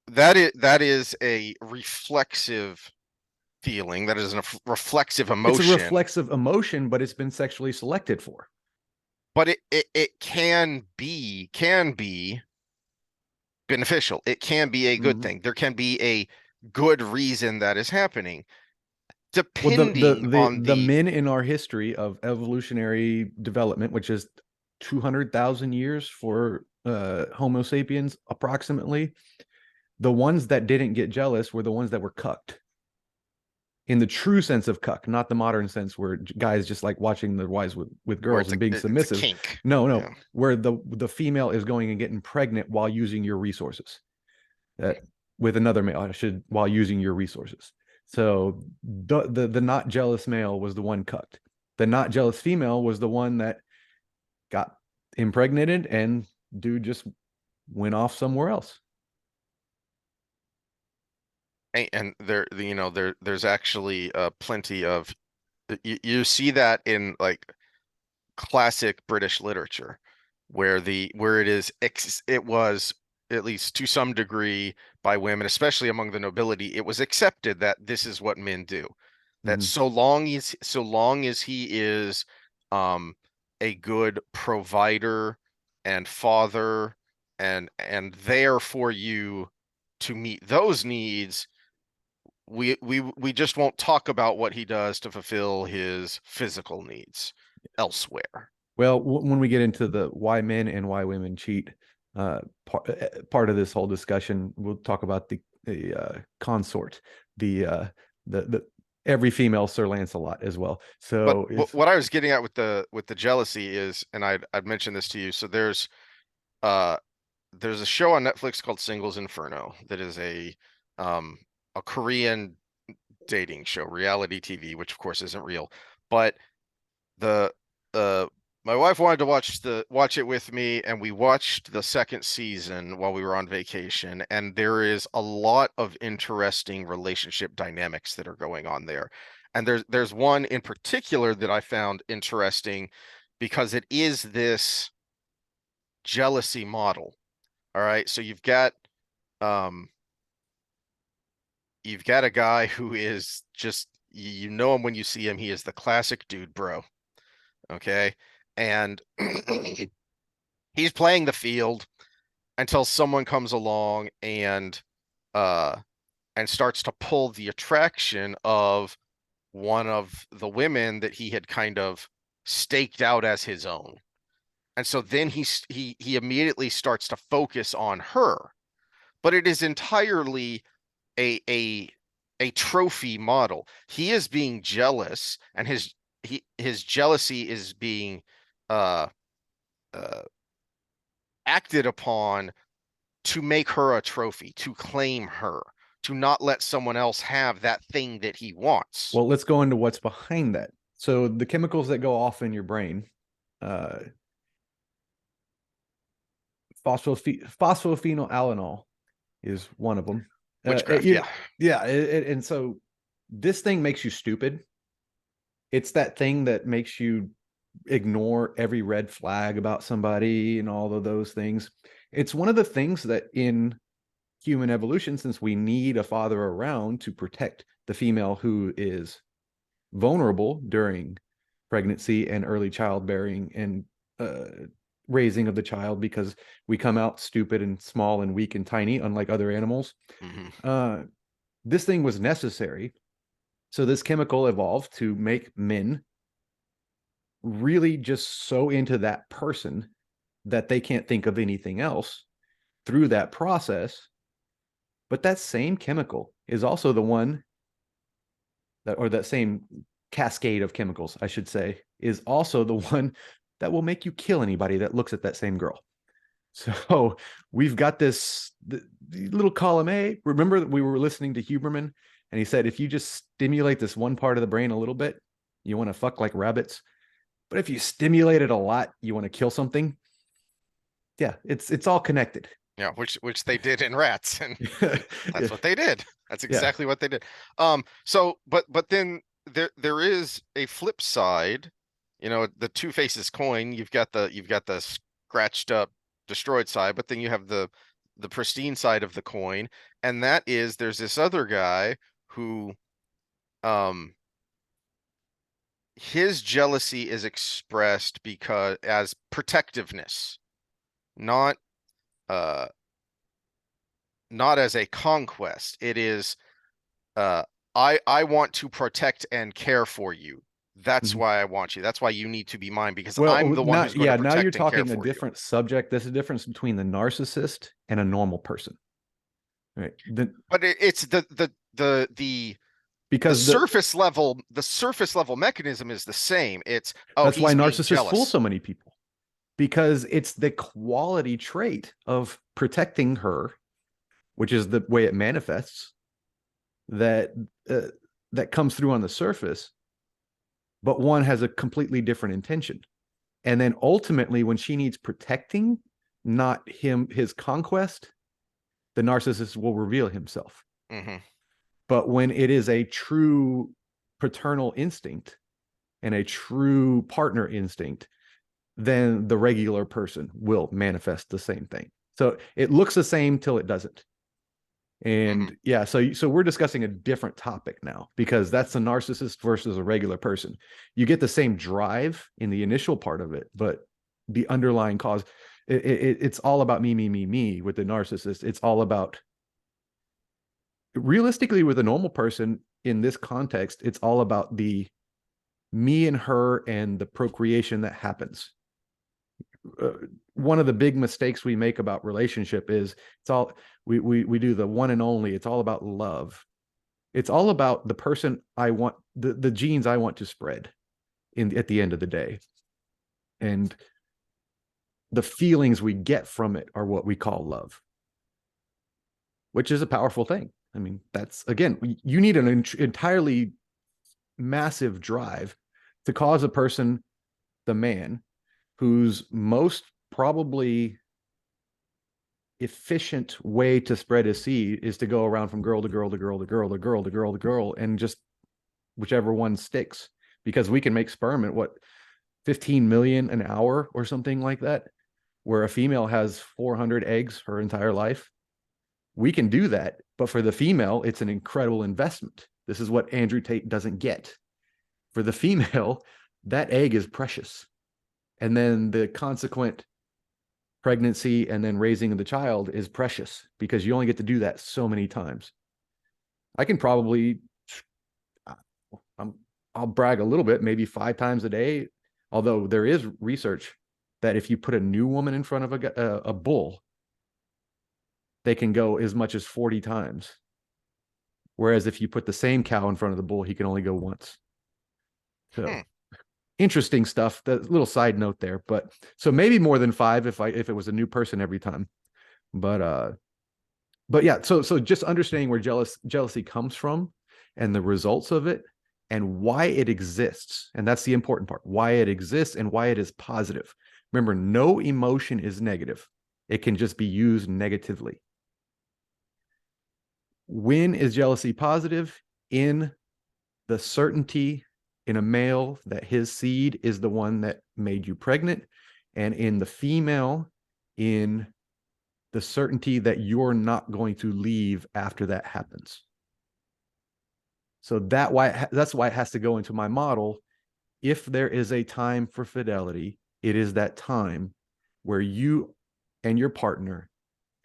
that is a reflexive feeling. That is a reflexive it's a emotion. reflexive emotion, but it's been sexually selected for. But it can be beneficial. It can be a good thing. There can be a good reason that is happening, Well, depending on the men in our history of evolutionary development, which is 200,000 years for Homo sapiens, approximately, the ones that didn't get jealous were the ones that were cucked. In the true sense of cuck, not the modern sense where guys just like watching their wives with where girls and being it's a submissive. kink. No, Yeah. where the female is going and getting pregnant while using your resources. With another male, while using your resources. So the not jealous male was the one cucked. The not jealous female was the one that got impregnated, and dude just went off somewhere else. And there's actually plenty of you see that in like classic British literature, where it was, at least to some degree, by women, especially among the nobility, it was accepted that this is what men do. That so long as he is um a good provider and father and there for you to meet those needs, we just won't talk about what he does to fulfill his physical needs elsewhere. Well, when we get into the why men and why women cheat, part of this whole discussion, we'll talk about the consort, the every female Sir Lancelot as well. But So it's what I was getting at with the jealousy is, and I'd mentioned this to you. So uh there's a show on Netflix called Singles Inferno that is um a Korean dating show, reality TV, which of course isn't real. But the uh my wife wanted to watch it with me, and we watched the second season while we were on vacation, and there is a lot of interesting relationship dynamics that are going on there. And there's one in particular that I found interesting because it is this jealousy model. All right. So um you've got a guy who is just, you know him when you see him, he is the classic dude, bro. Okay. And he's playing the field until someone comes along uh and starts to pull the attraction of one of the women that he had kind of staked out as his own. And so then he immediately starts to focus on her. But it is entirely a a trophy model. He is being jealous, and his jealousy is being uh uh acted upon to make her a trophy, to claim her, to not let someone else have that thing that he wants. Well, let's go into what's behind that. So the chemicals that go off in your brain, uh, phosphophenolenol is one of them. Witchcraft, yeah. Yeah, and so this thing makes you stupid. It's that thing that makes you ignore every red flag about somebody and all of those things. It's one of the things that in human evolution, since we need a father around to protect the female who is vulnerable during pregnancy and early childbearing and raising of the child, because we come out stupid and small and weak and tiny, unlike other animals. Mm-hmm. This thing was necessary. So this chemical evolved to make men really just so into that person that they can't think of anything else through that process. But that same chemical is also the one that, or that same cascade of chemicals, I should say, is also the one that will make you kill anybody that looks at that same girl. So we've got this little column A. Remember, we were listening to Huberman, and he said if you just stimulate this one part of the brain a little bit, you want to fuck like rabbits. But if you stimulate it a lot, you want to kill something. Yeah, it's all connected. Yeah, which they did in rats, and Yeah. that's what they did. That's Yeah. exactly what they did. So but then there is a flip side, the two faces coin. You've got the scratched up, destroyed side, but then you have the pristine side of the coin, and that is there's this other guy who um his jealousy is expressed because as protectiveness, not uh not as a conquest. It is uh I want to protect and care for you. That's Mhm. why I want you. That's why you need to be mine because I'm Well, the one who's not going to yeah. Now you're protect and care talking a for you. different subject. There's a difference between the narcissist and a normal person, right? But it's the Because surface level mechanism is the same. It's, oh, that's why he's being narcissists fool jealous. so many people, because it's the quality trait of protecting her, which is the way it manifests, that uh, that comes through on the surface, but one has a completely different intention. And then ultimately, when she needs protecting, not his conquest, the narcissist will reveal himself. Hmm. But when it is a true paternal instinct and a true partner instinct, then the regular person will manifest the same thing. So it looks the same till it doesn't. Hmm. And yeah, so we're discussing a different topic now, because that's a narcissist versus a regular person. You get the same drive in the initial part of it, but the underlying cause, it's all about me. With the narcissist, it's all about, realistically, with a normal person in this context, it's all about the me and her and the procreation that happens. uh, One of the big mistakes we make about relationship is it's all, we do the one and only. It's all about love. It's all about the person I want, the genes I want to spread in at the end of the day. And the feelings we get from it are what we call love, which is a powerful thing. I mean, that's, again, you need an entirely massive drive to cause a person, the man, whose most probably efficient way to spread his seed is to go around from girl to girl to girl to girl to girl to girl to girl and just whichever one sticks, because we can make sperm at what, 15 million an hour or something like that, where a female has 400 eggs her entire life. We can do that, but for the female, it's an incredible investment. This is what Andrew Tate doesn't get. For the female, that egg is precious. And then the consequent pregnancy and then raising the child is precious because you only get to do that so many times. I can probably, I'll brag a little bit, maybe 5 times a day. Although there is research that if you put a new woman in front of a bull, they can go as much as 40 times. Whereas if you put the same cow in front of the bull, he can only go once. So interesting stuff. That little side note there, but so maybe more than 5 if it was a new person every time. But yeah, so just understanding where jealousy comes from and the results of it and why it exists. And that's the important part, why it exists and why it is positive. Remember, no emotion is negative. It can just be used negatively. When is jealousy positive? In the certainty in a male that his seed is the one that made you pregnant, and in the female, in the certainty that you're not going to leave after that happens. So that's why it has to go into my model. If there is a time for fidelity, it is that time where you and your partner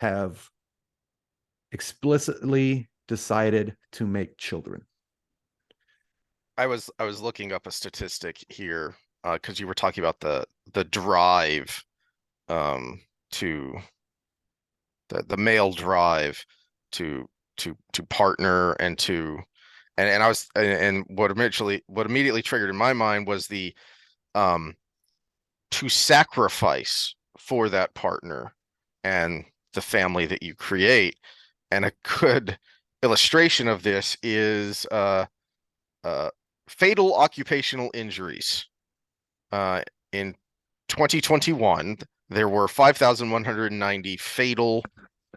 have explicitly decided to make children. I was looking up a statistic here because you were talking about the drive to the male drive to partner and I was and what immediately triggered in my mind was the to sacrifice for that partner and the family that you create. And a good illustration of this is fatal occupational injuries. In 2021, there were 5,190 fatal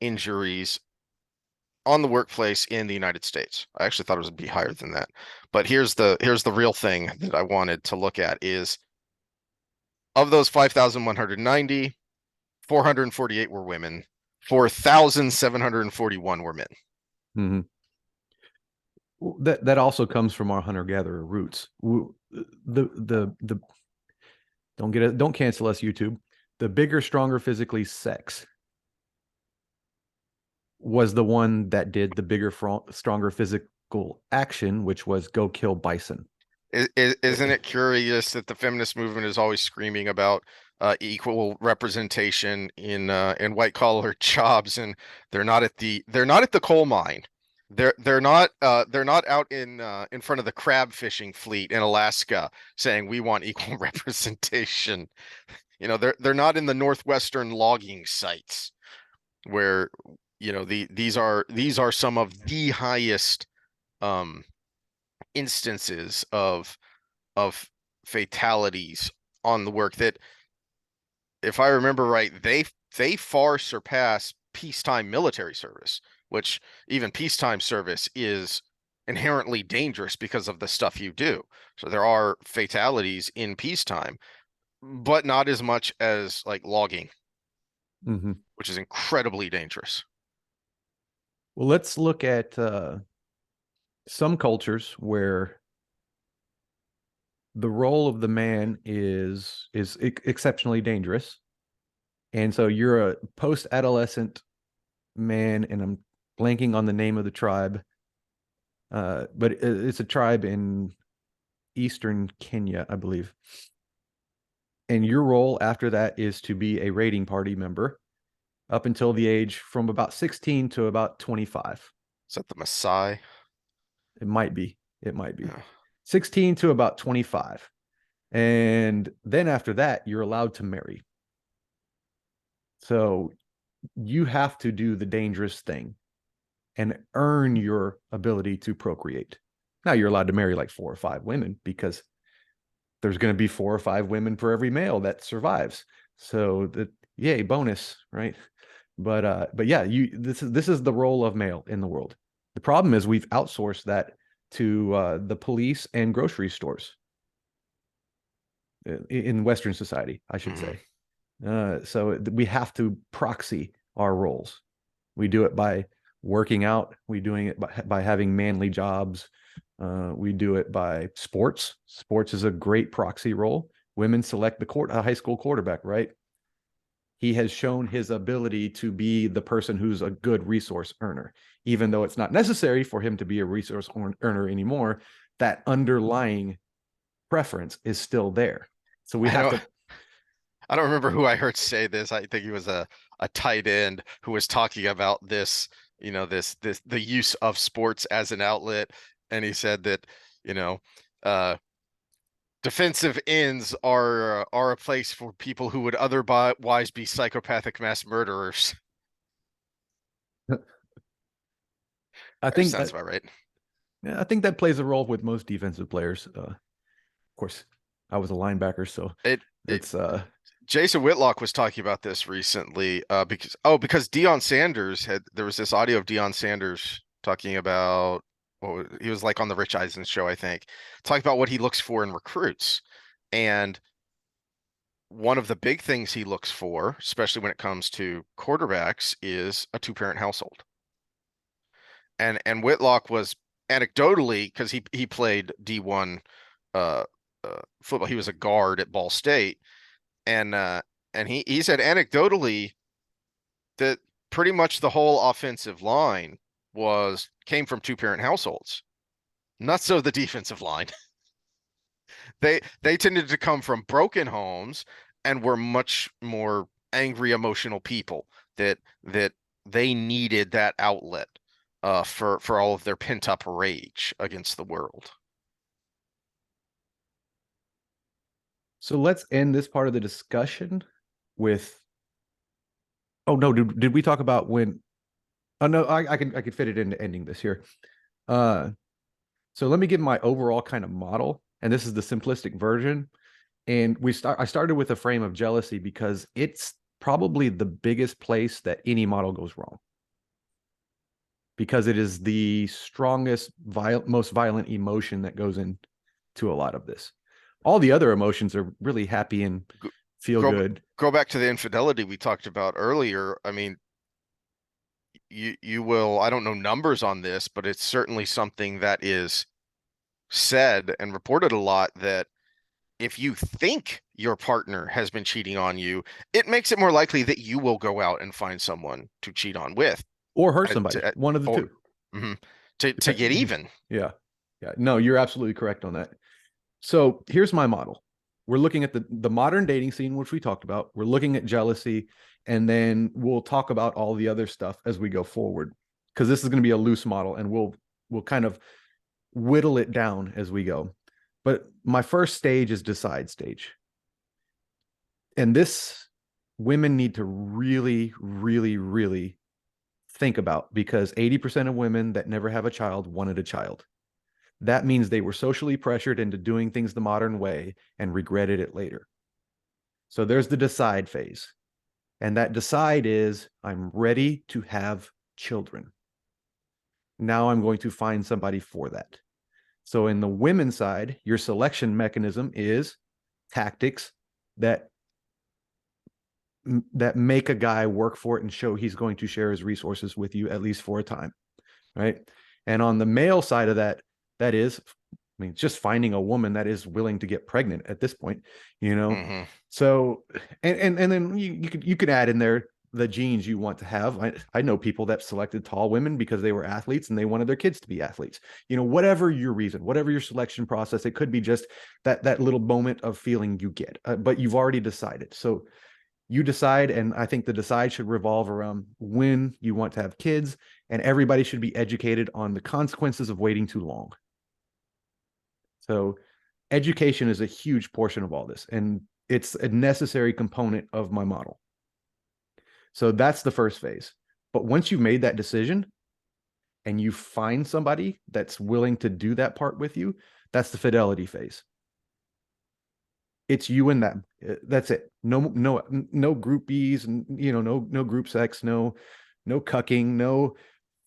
injuries on the workplace in the United States. I actually thought it would be higher than that. But here's the real thing that I wanted to look at is of those 5,190, 448 were women, 4,741 were men. Mm-hmm. That also comes from our hunter-gatherer roots. The don't cancel us, YouTube. The bigger, stronger physically sex was the one that did the bigger, stronger physical action, which was go kill bison. Isn't it curious that the feminist movement is always screaming about equal representation in white collar jobs, and they're not at the coal mine. They're not out in front of the crab fishing fleet in Alaska saying we want equal representation. You know, they're not in the northwestern logging sites where, you know, these are some of the highest instances of fatalities on the work that, if I remember right, they far surpass peacetime military service, which even peacetime service is inherently dangerous because of the stuff you do. So there are fatalities in peacetime, but not as much as like logging, mm-hmm. which is incredibly dangerous. Well, let's look at some cultures where the role of the man is exceptionally dangerous. And so you're a post-adolescent man, and I'm blanking on the name of the tribe, but it's a tribe in eastern Kenya, I believe. And your role after that is to be a raiding party member up until the age from about 16 to about 25. Is that the Maasai? It might be. It might be. Yeah. 16 to about 25. And then after that, you're allowed to marry. So you have to do the dangerous thing and earn your ability to procreate. Now you're allowed to marry like 4 or 5 women because there's going to be 4 or 5 women for every male that survives. So that, yay, bonus, right? But yeah, this is the role of male in the world. The problem is we've outsourced that to the police and grocery stores in Western society, I should Mhm. say. So we have to proxy our roles. We do it by working out. We doing it by having manly jobs. We do it by sports. Sports is a great proxy role. Women select a high school quarterback, right? He has shown his ability to be the person who's a good resource earner, even though it's not necessary for him to be a resource earner anymore. That underlying preference is still there. So we I have don't to. I don't remember who I heard say this. I think he was a tight end who was talking about this, this the use of sports as an outlet, and he said that, you know, uh defensive ends are a place for people who would otherwise be psychopathic mass murderers. I That think sounds about right. yeah, I think that plays a role with most defensive players. Of course, I was a linebacker, so It it's Jason Whitlock was talking about this recently, because Deion Sanders there was this audio of Deion Sanders talking about he was like on the Rich Eisen show, I think, talking about what he looks for in recruits. And one of the big things he looks for, especially when it comes to quarterbacks, is a two-parent household. And Whitlock was anecdotally, because he played D1 uh, football. He was a guard at Ball State, and he said anecdotally that pretty much the whole offensive line was came from two-parent households. Not so the defensive line. They tended to come from broken homes and were much more angry, emotional people that they needed that outlet for all of their pent-up rage against the world. so let's end this part of the discussion with oh no, did we talk about when oh no, I could fit it into ending this here. Uh so let me give my overall kind of model, and this is the simplistic version. And I started with a frame of jealousy because it's probably the biggest place that any model goes wrong. Because it is the strongest, most violent emotion that goes into a lot of this. All the other emotions are really happy and feel Go good. go back to the infidelity we talked about earlier. I mean, you will, I don't know numbers on this, but it's certainly something that is said and reported a lot that if you think your partner has been cheating on you, it makes it more likely that you will go out and find someone to cheat on with, Or hurt somebody, one of the or two. mhm, to get even. Yeah. Yeah. No, you're absolutely correct on that. So here's my model. We're looking at the modern dating scene, which we talked about. We're looking at jealousy, and then we'll talk about all the other stuff as we go forward. Because this is going to be a loose model, and we'll kind of whittle it down as we go. But my first stage is decide stage. And this women need to really, really, really think about, because 80% of women that never have a child wanted a child. That means they were socially pressured into doing things the modern way and regretted it later. So there's the decide phase. And that decide is I'm ready to have children. Now I'm going to find somebody for that. So in the women's side, your selection mechanism is tactics that that make a guy work for it and show he's going to share his resources with you at least for a time, right? And on the male side of that, that is, I mean, just finding a woman that is willing to get pregnant at this point, you know. Hmm. So, and then you could add in there the genes you want to have. I know people that selected tall women because they were athletes and they wanted their kids to be athletes. You know, whatever your reason, whatever your selection process, it could be just that little moment of feeling you get, but you've already decided. So you decide, and I think the decide should revolve around when you want to have kids, and everybody should be educated on the consequences of waiting too long. So education is a huge portion of all this, and it's a necessary component of my model. So that's the first phase. But once you've made that decision and you find somebody that's willing to do that part with you, that's the fidelity phase. It's you and them. That's it. No groupies, and no group sex, no cucking, no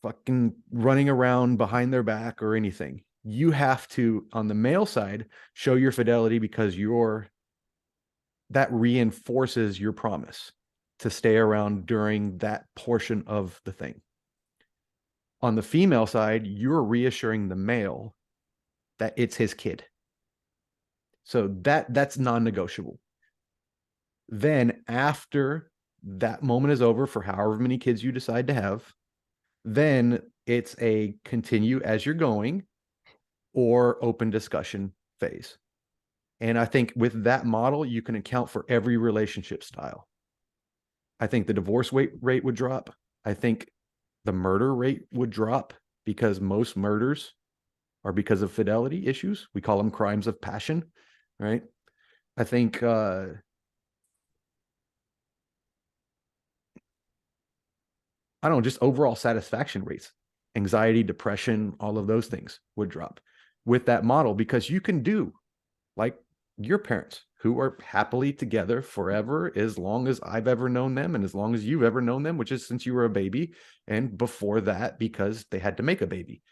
fucking running around behind their back or anything. You have to, on the male side, show your fidelity because that reinforces your promise to stay around during that portion of the thing. On the female side, you're reassuring the male that it's his kid. So that's non-negotiable. Then after that moment is over for however many kids you decide to have, then it's a continue as you're going or open discussion phase. And I think with that model, you can account for every relationship style. I think the divorce rate would drop. I think the murder rate would drop because most murders are because of fidelity issues. We call them crimes of passion, right? I think I don't know, just overall satisfaction rates, anxiety, depression, all of those things would drop with that model because you can do like your parents who are happily together forever as long as I've ever known them and as long as you've ever known them, which is since you were a baby and before that because they had to make a baby.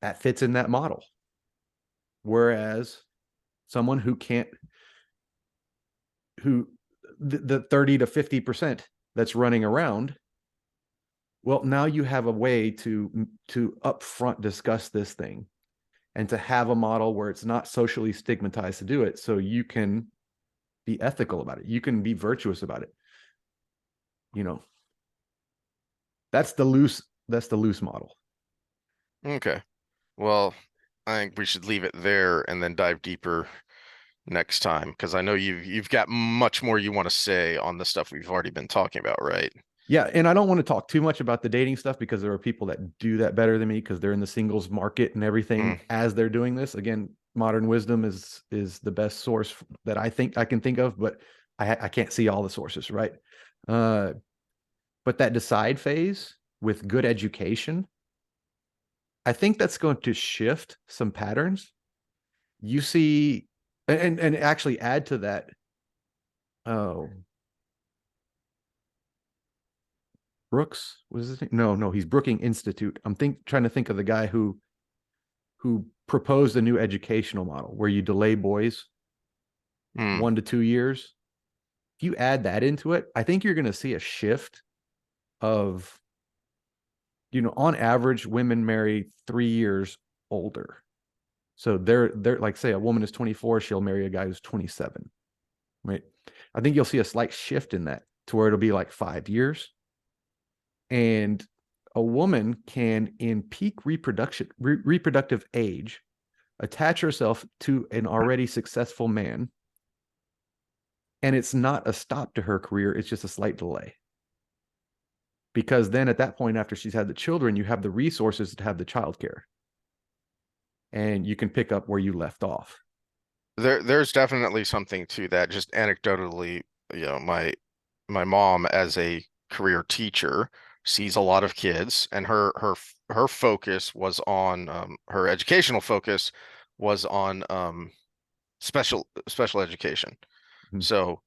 That fits in that model. Whereas someone who can't, who the 30 to 50% that's running around, well, now you have a way to upfront discuss this thing and to have a model where it's not socially stigmatized to do it. So you can be ethical about it. You can be virtuous about it. You know, that's the loose model. Okay. Well, I think we should leave it there and then dive deeper next time because I know you've got much more you want to say on the stuff we've already been talking about, right? Yeah, and I don't want to talk too much about the dating stuff because there are people that do that better than me because they're in the singles market and Mm, everything as they're doing this. Again, modern wisdom is the best source that I think I can think of, but I can't see all the sources, right? Uh, but that decide phase with good education, I think that's going to shift some patterns. You see, and actually add to that. Oh, Brooks was his name? No, he's Brooking Institute. I'm trying to think of the guy who proposed a new educational model where you delay boys mm. 1 to 2 years. If you add that into it, I think you're going to see a shift of, on average, women marry 3 years older. So they're like, say a woman is 24, she'll marry a guy who's 27, right? I think you'll see a slight shift in that to where it'll be like 5 years. And a woman can, in peak reproductive age, attach herself to an already successful man, and it's not a stop to her career, it's just a slight delay. Because then at that point, after she's had the children, you have the resources to have the childcare and you can pick up where you left off. There's definitely something to that. Just anecdotally, my mom as a career teacher sees a lot of kids, and her focus was on her educational focus was on special education. Mhm. So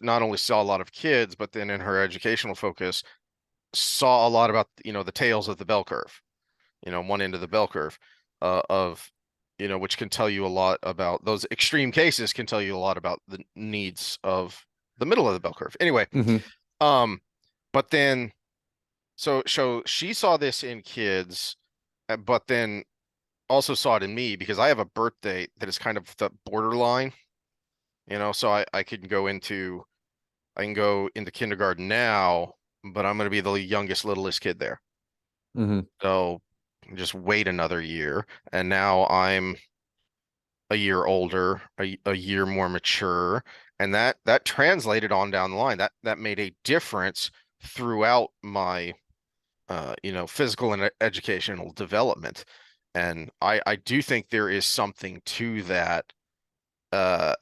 not only saw a lot of kids, but then in her educational focus saw a lot about the tails of the bell curve, one end of the bell curve of which can tell you a lot about those extreme cases can tell you a lot about the needs of the middle of the bell curve. Anyway, Mhm. um, but then so she saw this in kids, but then also saw it in me because I have a birth date that is kind of the borderline, so I can go into kindergarten now, but I'm going to be the youngest, littlest kid there. Mhm. So just wait another year. And now I'm a year older, a year more mature. And that translated on down the line. That made a difference throughout my physical and educational development. And I do think there is something to that. Uh,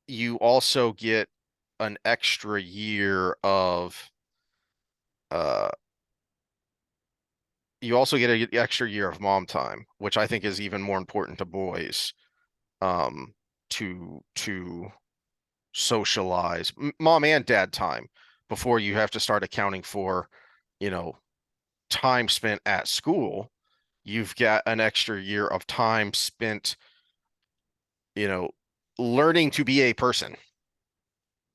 you also get an extra year of uh you also get an extra year of mom time, which I think is even more important to boys, um, to socialize, mom and dad time before you have to start accounting for, you know, time spent at school. You've got an extra year of time spent, you know, learning to be a person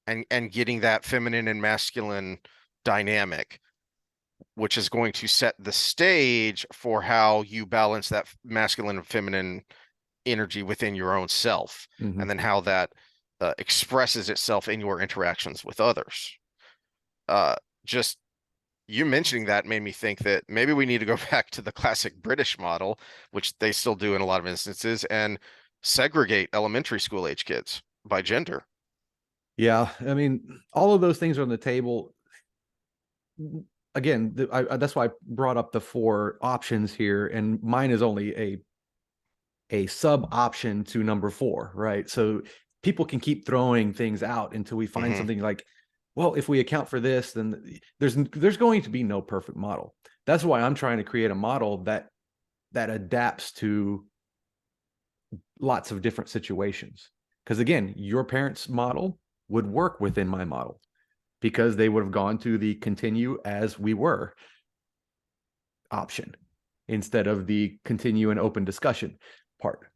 and getting that feminine and masculine dynamic, which is going to set the stage for how you balance that masculine and feminine energy within your own self, Mhm. and then how that expresses itself in your interactions with others. Uh, just you mentioning that made me think that maybe we need to go back to the classic British model, which they still do in a lot of instances, and segregate elementary school age kids by gender. Yeah, I mean, all of those things are on the table. Again, that's why I brought up the four options here, and mine is only a sub option to number four, right? So people can keep throwing things out until we find Hmm. something like, well, if we account for this, then there's going to be no perfect model. That's why I'm trying to create a model that adapts to lots of different situations. Because again, your parents' model would work within my model because they would have gone to the continue as we were option instead of the continue and open discussion part.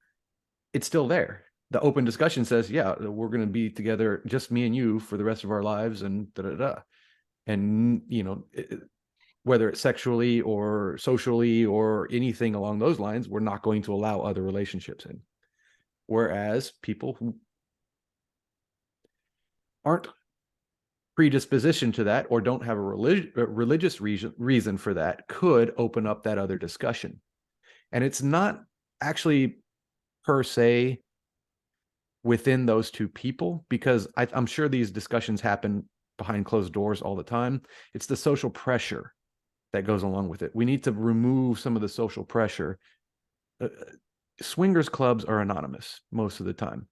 It's still there. The open discussion says, yeah, we're going to be together, just me and you, for the rest of our lives, and da da da. And whether it's sexually or socially or anything along those lines, we're not going to allow other relationships in. Whereas people who aren't predisposition to that or don't have a religious reason for that could open up that other discussion. And it's not actually per se within those two people, because I'm sure these discussions happen behind closed doors all the time. It's the social pressure that goes along with it. We need to remove some of the social pressure. Swingers clubs are anonymous most of the time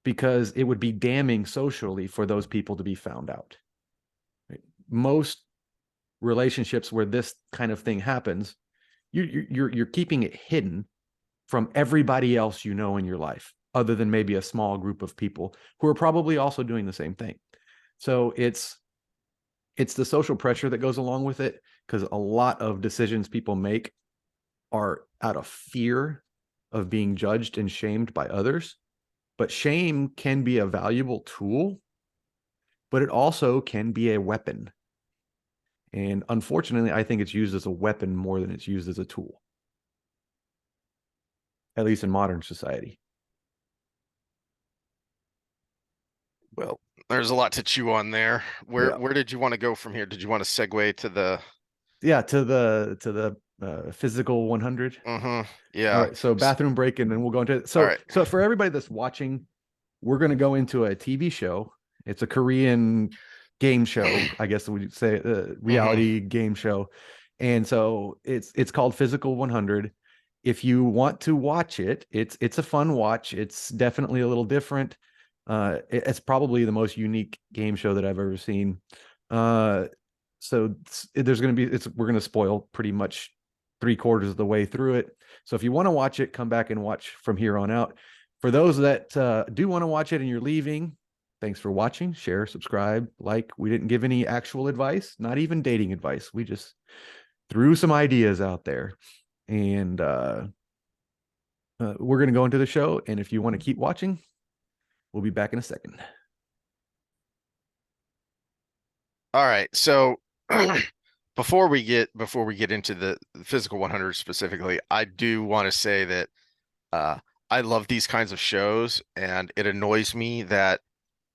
because it would be damning socially for those people to be found out. Right? Most relationships where this kind of thing happens, you're keeping it hidden from everybody else you know in your life, other than maybe a small group of people who are probably also doing the same thing. So it's the social pressure that goes along with it, because a lot of decisions people make are out of fear of being judged and shamed by others. But shame can be a valuable tool, but it also can be a weapon. And unfortunately, I think it's used as a weapon more than it's used as a tool, at least in modern society. Well, there's a lot to chew on there. Where Yeah. where did you want to go from here? Did you want to segue to the Yeah, to the physical 100. All Yeah. right, so bathroom break, and then we'll go into it. All So, right. so for everybody that's watching, we're going to go into a TV show. It's a Korean game show, I guess we'd say, Hmm. reality game show. And so it's called Physical 100. If you want to watch it, it's a fun watch. It's definitely a little different. It's probably the most unique game show that I've ever seen. Uh, so there's going to be we're going to spoil pretty much three-quarters of the way through it. So if you want to watch it, come back and watch from here on out. For those that do want to watch it and you're leaving, thanks for watching. Share, subscribe, like. We didn't give any actual advice, not even dating advice. We just threw some ideas out there. And we're going to go into the show. And if you want to keep watching, we'll be back in a second. All right. So before we get into the physical 100 specifically, I do want to say that uh I love these kinds of shows, and it annoys me that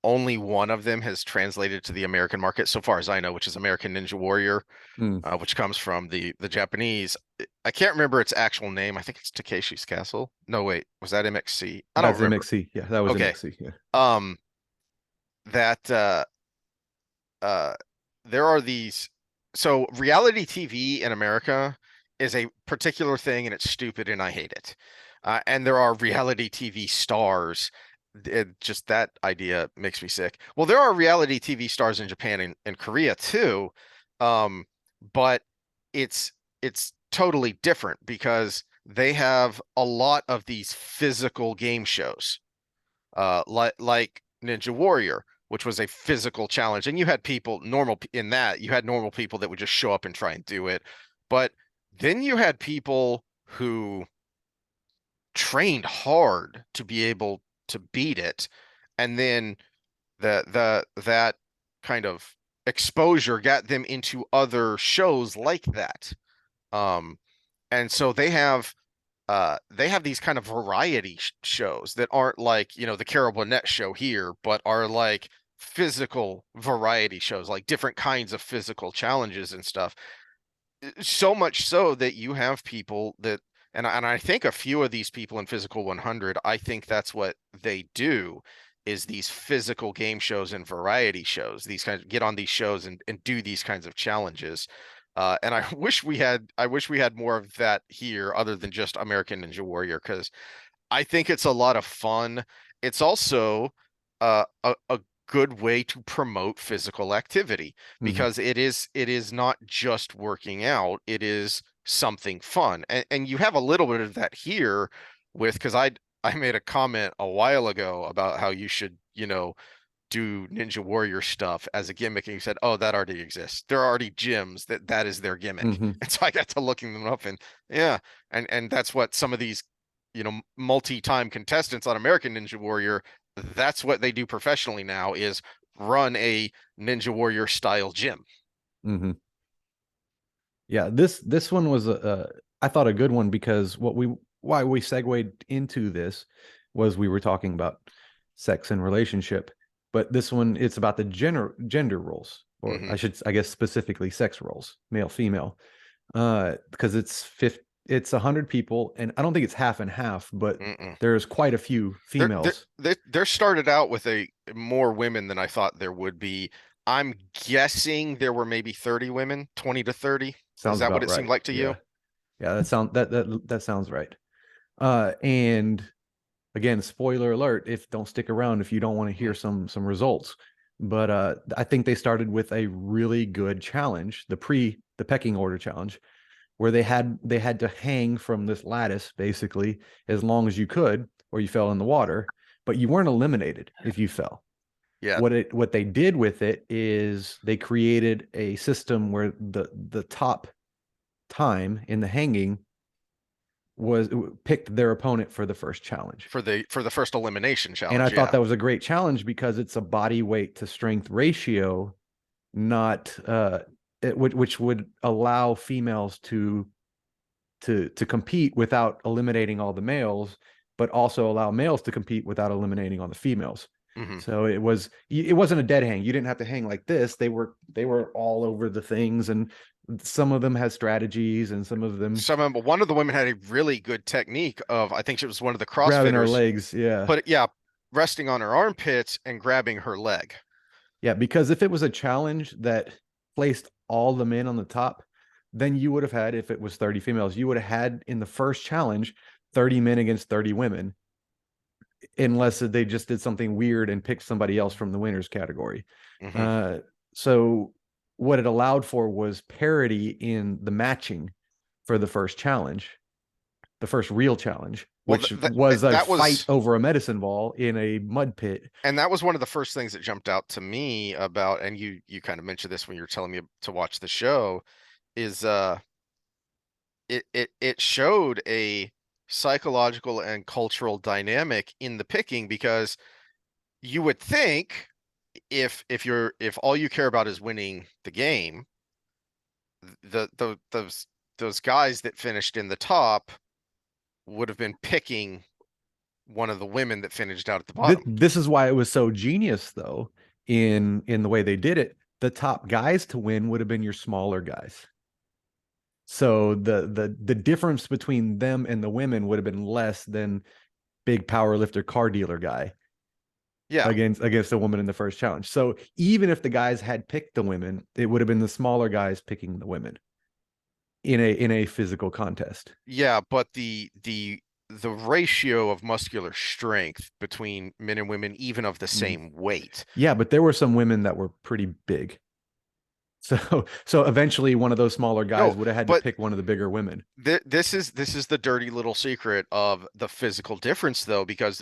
only one of them has translated to the American market so far as I know, which is American Ninja Warrior, Mm, which comes from the Japanese. I can't remember its actual name. I think it's Takeshi's Castle. No, wait, was that MXC? I don't that's remember. MXC. Yeah, that was Okay. MXC. Yeah. Um, that uh there are these, so reality TV in America is a particular thing, and it's stupid and I hate it. And there are reality TV stars. Just that idea makes me sick. Well, there are reality TV stars in Japan and Korea too. Um, but it's totally different because they have a lot of these physical game shows, like Ninja Warrior, which was a physical challenge. And you had people normal in that. You had normal people that would just show up and try and do it. But then you had people who trained hard to be able to beat it, and then that kind of exposure got them into other shows like that. Um, and so they have these kind of variety shows that aren't like, the Carol Burnett show here, but are like physical variety shows, like different kinds of physical challenges and stuff. So much so that you have people that, and I think a few of these people in Physical 100, I think that's what they do, is these physical game shows and variety shows. These kinds get on these shows and do these kinds of challenges. And I wish we had more of that here other than just American Ninja Warrior, because I think it's a lot of fun. It's also a good way to promote physical activity, Hmm. because it is not just working out, it is something fun. And you have a little bit of that here with, because I made a comment a while ago about how you should, do Ninja Warrior stuff as a gimmick, and you said, "Oh, that already exists. There are already gyms that is their gimmick." Hmm. And so I got to looking them up, and yeah, and that's what some of these, multi-time contestants on American Ninja Warrior, that's what they do professionally now, is run a Ninja Warrior style gym. Hmm. Yeah, this one was I thought a good one because why we segued into this was we were talking about sex and relationship, but this one it's about the gender roles, or Hmm. I guess specifically sex roles, male female, because it's 100 people, and I don't think it's half and half, but Mm-mm. there's quite a few They're, they're, females. they're started out with a more women than I thought there would be. I'm guessing there were maybe 30 women, 20 to 30. Is Sounds that what about it seemed right. like to you? Yeah, yeah, that sounds right. And again, spoiler alert, if don't stick around if you don't want to hear Mhm. some results. But I think they started with a really good challenge, the pecking order challenge, where they had to hang from this lattice basically as long as you could, or you fell in the water, but you weren't eliminated if you fell. Yeah, What they did with it is they created a system where the top time in the hanging was picked their opponent for the first challenge. for the first elimination And I challenge. thought Yeah. that was a great challenge because it's a body weight to strength ratio, not which would allow females to compete without eliminating all the males, but also allow males to compete without eliminating all the females. Hmm. So it wasn't a dead hang. You didn't have to hang like this. They were all over the things, and some of them had strategies, and some of them One of the women had a really good technique of, I think it was one of the grabbing our CrossFitters, legs. Yeah. yeah, resting on her armpits and grabbing her leg. Yeah, because if it was a challenge that placed all the men on the top, then you would have had, if it was 30 females, you would have had in the first challenge 30 men against 30 women, unless they just did something weird and picked somebody else from the winners category. Hmm. Uh, so what it allowed for was parity in the matching for the first challenge, the first real challenge, Well, which was a that fight was over a medicine ball in a mud pit. and that was one of the first things that jumped out to me about, and you kind of mentioned this when you were telling me to watch the show, is it showed a psychological and cultural dynamic in the picking, because you would think, if all you care about is winning the game, those guys that finished in the top would have been picking one of the women that finished out at the This, bottom. this is why it was so genius, though, in the way they did it. The top guys to win would have been your smaller guys. So the difference between them and the women would have been less than big power lifter car dealer guy Yeah, against a woman in the first challenge. So even if the guys had picked the women, it would have been the smaller guys picking the women in a physical contest. yeah, but the ratio of muscular strength between men and women, even of the Mhm. same weight. Yeah, but there were some women that were pretty big. So eventually one of those smaller guys No, would have had to but pick one of the bigger women. this is the dirty little secret of the physical difference, though, because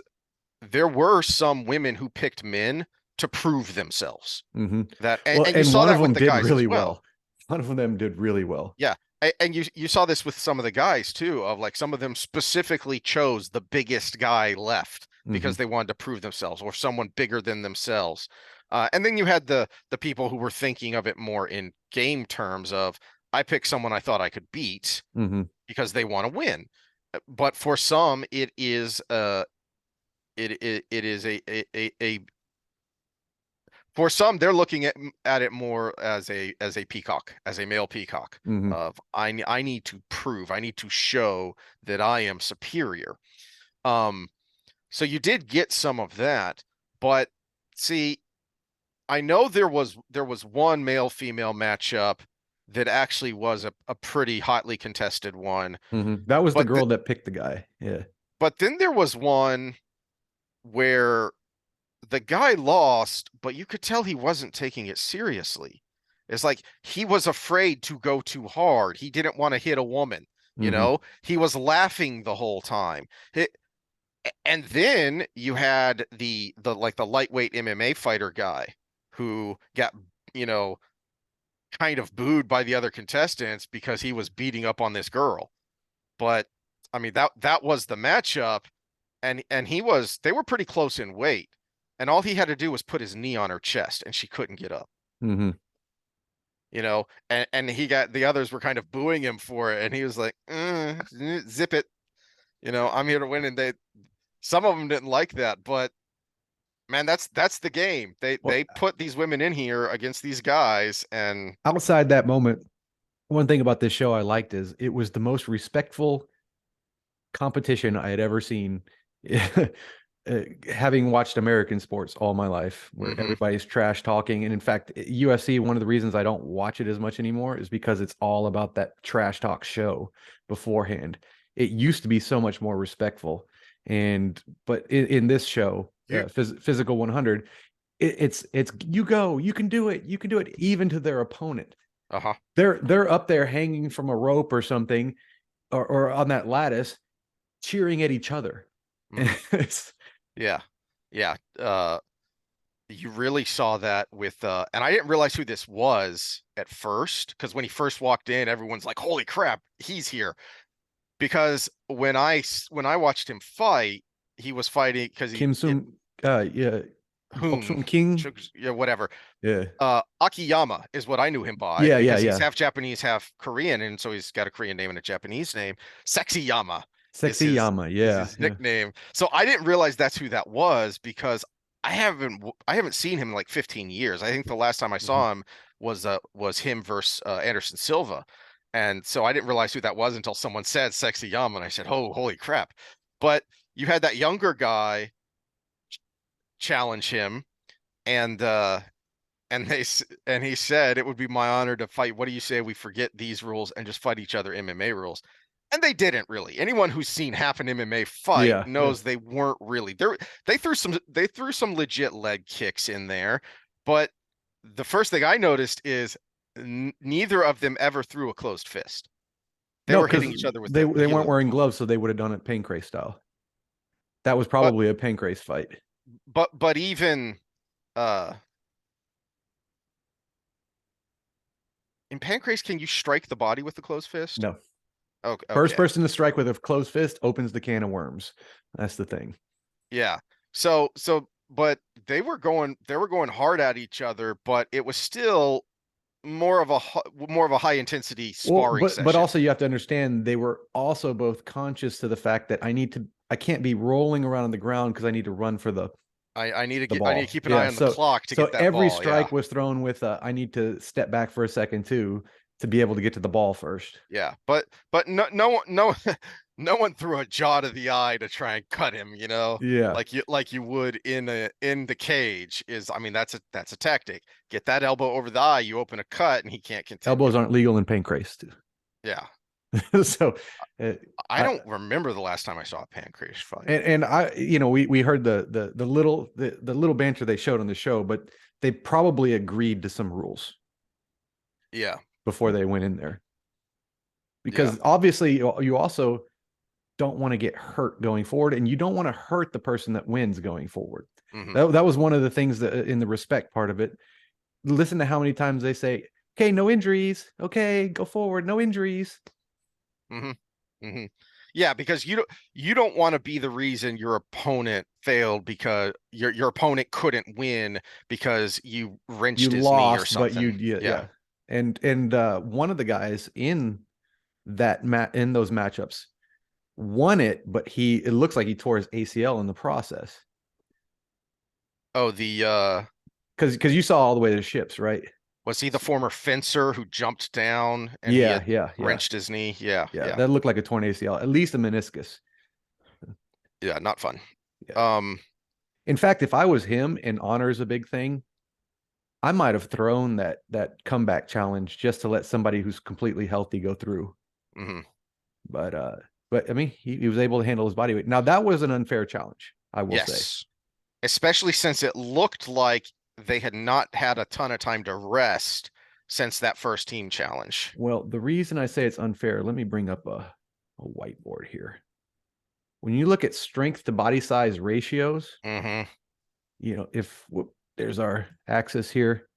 there were some women who picked men to prove themselves. Hmm. That, and, Well, and you and saw one of that with them the did guys as really well. well. lot of them did really well. Yeah. And you saw this with some of the guys too, of like some of them specifically chose the biggest guy left Hmm. because they wanted to prove themselves or someone bigger than themselves. And then you had the people who were thinking of it more in game terms of I picked someone I thought I could beat Hmm. because they want to win. But for some, it is it is a for some they're looking at it more as a peacock, as a male peacock Hmm. of I need to prove, I need to show that I am superior. Um, so you did get some of that, but see, I know there was one male female matchup that actually was a pretty hotly contested one, Hmm. That was the but girl that picked the guy. Yeah. but then there was one where the guy lost, but you could tell he wasn't taking it seriously. It's like he was afraid to go too hard. He didn't want to hit a woman, you Hmm. know? He was laughing the whole time. And then you had the like the lightweight MMA fighter guy who got, you know, kind of booed by the other contestants because he was beating up on this girl. But I mean that was the matchup, and they were pretty close in weight, and all he had to do was put his knee on her chest and she couldn't get up, Hmm. you know. And he got the others were kind of booing him for it, and he was like, zip it, you know, I'm here to win. And they some of them didn't like that, but man, that's the game. Well, They put these women in here against these guys, and outside that moment, one thing about this show I liked is it was the most respectful competition I had ever seen. Having watched American sports all my life, where mhm, everybody's trash talking, and in fact, UFC, one of the reasons I don't watch it as much anymore is because it's all about that trash talk show beforehand. It used to be so much more respectful, and but in this show, you Physical 100, it's you go, you can do it, even to their opponent. uh-huh. They're up there hanging from a rope or something, or on that lattice, cheering at each other. And Mhm. Yeah. Yeah. You really saw that with and I didn't realize who this was at first because when he first walked in, everyone's like, "Holy crap, he's here!" Because when I watched him fight, he was fighting because he Kim it, Sung, yeah, Bo Hoon, Sung King, yeah, whatever. yeah, Akiyama is what I knew him by yeah, yeah, because he's yeah. half Japanese, half Korean, and so he's got a Korean name and a Japanese name. Sexy Yama Sexy Yama, is yeah, his yeah. nickname. So I didn't realize that's who that was because I haven't seen him in like 15 years. I think the last time I Mhm. saw him was him versus Anderson Silva. And so I didn't realize who that was until someone said Sexy Yama, and I said, "Oh, holy crap." But you had that younger guy challenge him, and and he said it would be my honor to fight. What do you say we forget these rules and just fight each other MMA rules? And they didn't really. Anyone who's seen half an MMA fight Yeah, yeah. knows they weren't really. They threw some legit leg kicks in there, but the first thing I noticed is neither of them ever threw a closed fist. They No, were because hitting each other with they the they heel weren't of the wearing boot. gloves, so they would have done it pancrase style. That was But probably a pancrase fight. but even uh in Pancrase, can you strike the body with the closed fist? No, Okay, first okay. person to strike with a closed fist opens the can of worms. That's the thing. Yeah. But they were going hard at each other, but it was still more of a high intensity Well, sparring but session. also you have to understand they were also both conscious to the fact that I can't be rolling around on the ground because I need to run for the I need to ball. keep an eye Yeah, on the clock to so get that every ball. Yeah. strike was thrown with I need to step back for a second too to be able to get to the ball first. Yeah. But no one threw a jaw to the eye to try and cut him, you know, Yeah, like you would in the cage is I mean that's a tactic. Get that elbow over the eye, you open a cut and he can't continue. elbows aren't legal in pancrase too. Yeah. So uh, I I don't remember the last time I saw a pancreas fight. and I we heard the little banter they showed on the show, but they probably agreed to some rules Yeah. before they went in there Yeah. because obviously you also don't want to get hurt going forward, and you don't want to hurt the person that wins going forward. Hmm. That was one of the things that in the respect part of it. Listen to how many times they say, Okay, no injuries. Okay, go forward, no injuries. hmm hmm Yeah, because you don't want to be the reason your opponent failed because your opponent couldn't win because you You wrenched his knee or lost, but something. yeah, Yeah. yeah. And one of the guys in in those matchups won it, but it looks like he tore his ACL in the process. Oh, the Because you saw all the way to the ships, right? was he the former fencer who jumped down and he Yeah, had yeah, yeah, wrenched his knee? Yeah, yeah. yeah, That looked like a torn ACL, at least a meniscus. yeah. Not fun. Yeah. Um, In fact, if I was him and honor is a big thing, I might have thrown that comeback challenge just to let somebody who's completely healthy go through. mhm. But I mean, he was able to handle his body weight. Now that was an unfair challenge, I will say. Yes. Especially since it looked like they had not had a ton of time to rest since that first team challenge. Well, the reason I say it's unfair, let me bring up a whiteboard here. When you look at strength to body size ratios, hmm if there's our axis here,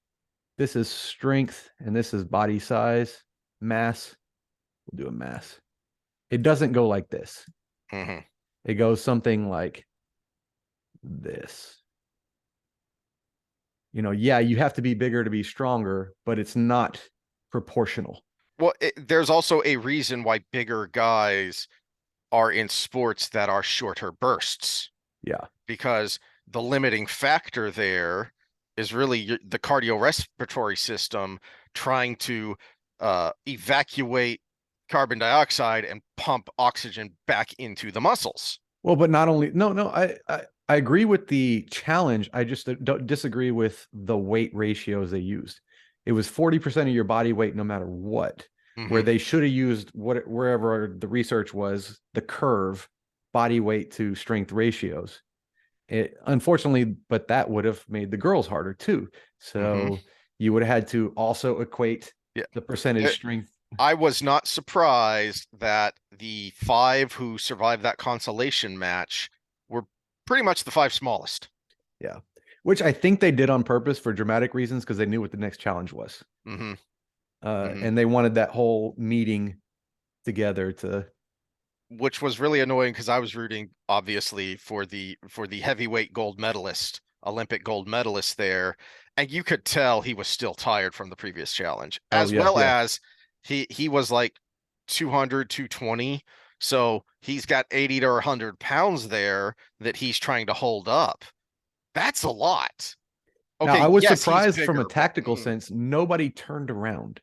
this is strength and this is body size, mass. We'll do a mass. It doesn't go like this. hmm It goes something like this. Yeah, you have to be bigger to be stronger, but it's not proportional. Well, there's also a reason why bigger guys are in sports that are shorter bursts Yeah. because the limiting factor there is really the cardiorespiratory system trying to evacuate carbon dioxide and pump oxygen back into the muscles. Well, but not only no, I agree with the challenge. I just don't disagree with the weight ratios they used. It was 40% of your body weight no matter what, where hmm they should have used wherever the research was, the curve, body weight to strength ratios. Unfortunately, but that would have made the girls harder too. hmm So you would have had to also equate Yeah. the percentage strength. I was not surprised that the five who survived that consolation match were pretty much the five smallest. Yeah. Which I think they did on purpose for dramatic reasons because they knew what the next challenge was. hmm hmm And they wanted that whole meeting together to. Which was really annoying because I was rooting obviously for the heavyweight gold medalist, Olympic gold medalist there, and you could tell he was still tired from the previous challenge, Oh as yeah, well yeah. as he was like 200, 220, so he's got 80 to 100 pounds there that he's trying to hold up. That's a lot. Now I Okay, was yes, he's surprised from a bigger, but tactical sense, nobody turned around.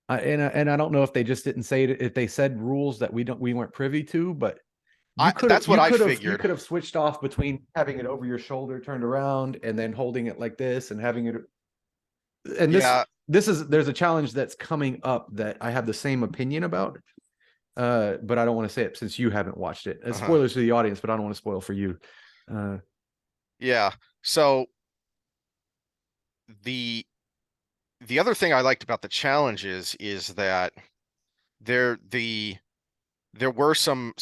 And I don't know if they just didn't say it, if they said rules that we weren't privy to, but I that's what I you figured. could have switched off between having it over your shoulder turned around and then holding it like this and having it. And Yeah, there's a challenge that's coming up that I have the same opinion about. But I don't want to say it since you haven't watched it. uh-huh. Spoilers to the audience, but I don't want to spoil for you. Uh, Yeah. So the the other thing I liked about the challenges is that there the there were some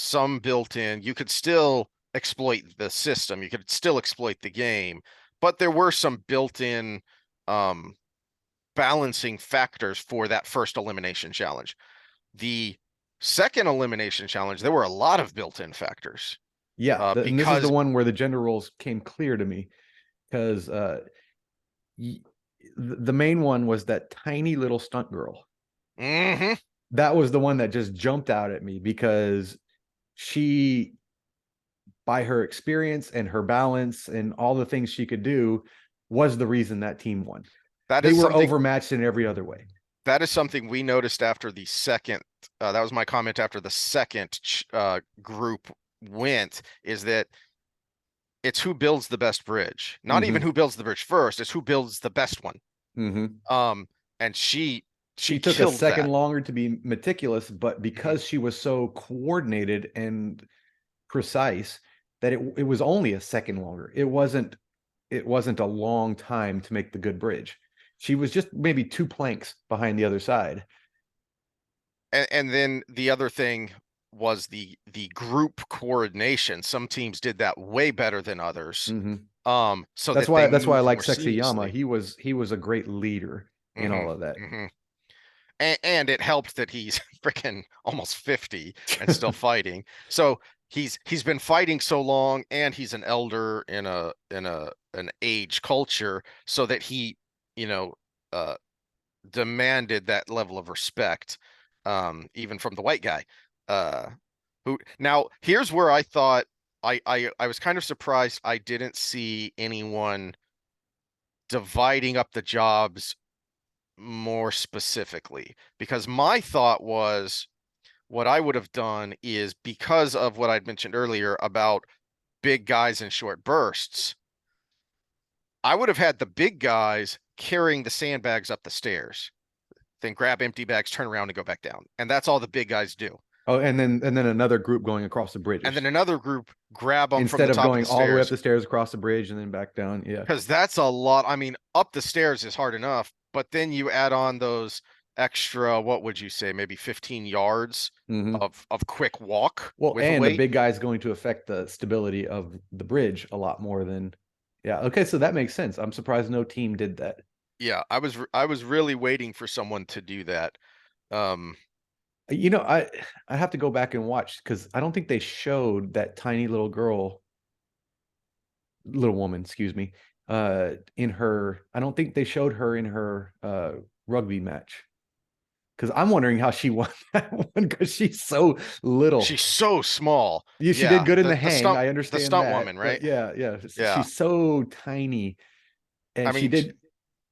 built in. You could still exploit the system. You could still exploit the game, but there were some built in um balancing factors for that first elimination challenge. The second elimination challenge, there were a lot of built in factors. yeah, and this is the Because one where the gender roles came clear to me because the main one was that tiny little stunt girl. mhm, That was the one that just jumped out at me because she, by her experience and her balance and all the things she could do, was the reason that team won. that They is were something overmatched in every other way. that is something we noticed after the second that was my comment after the second group went is that it's who builds the best bridge, not even Mm-hmm. who builds the bridge first, it's who builds the best one. Mm-hmm. And she She took a killed second that. longer to be meticulous, but Mhm. because she was so coordinated and precise that it was only a second longer. It wasn't a long time to make the good bridge. She was just maybe two planks behind the other side. And then the other thing was the group coordination. Some teams did that way better than others. Mm-hmm. So That's that they why I move like more Sexy Yama. seamlessly. He was a great leader in Hmm. all of that. Hmm. And it helped that he's freaking almost 50 and still fighting. So he's been fighting so long, and he's an elder in a an age culture, so that he, you know, uh demanded that level of respect, even from the white guy. Uh, who now here's where I thought I was kind of surprised I didn't see anyone dividing up the jobs more specifically, because my thought was what I would have done is, because of what I'd mentioned earlier about big guys in short bursts, I would have had the big guys carrying the sandbags up the stairs, then grab empty bags, turn around, and go back down. And that's all the big guys do. Oh, and then another group going across the And then bridges another group grab them from instead the of top of going the all the way up stairs, the stairs, across the bridge, and then back down. Yeah. because that's a lot. I mean, up the stairs is hard enough, but then you add on those extra, what would you say, maybe 15 yards Hmm. of quick walk Well, with a and the weight. big guy is going to affect the stability of the bridge a lot more than. Yeah. Okay, so that makes sense. I'm surprised no team did that. Yeah, I was really waiting for someone to do that. Um, You know, I have to go back and watch because I don't think they showed that tiny little girl, little woman, excuse me, in her. I don't think they showed her in her rugby match because I'm wondering how she won that one because she's so little. she's so small. Yeah, she did Yeah, good in the the hang. stunt I the understand stunt that, woman, but right? yeah, yeah, Yeah. she's so tiny, I and she mean, did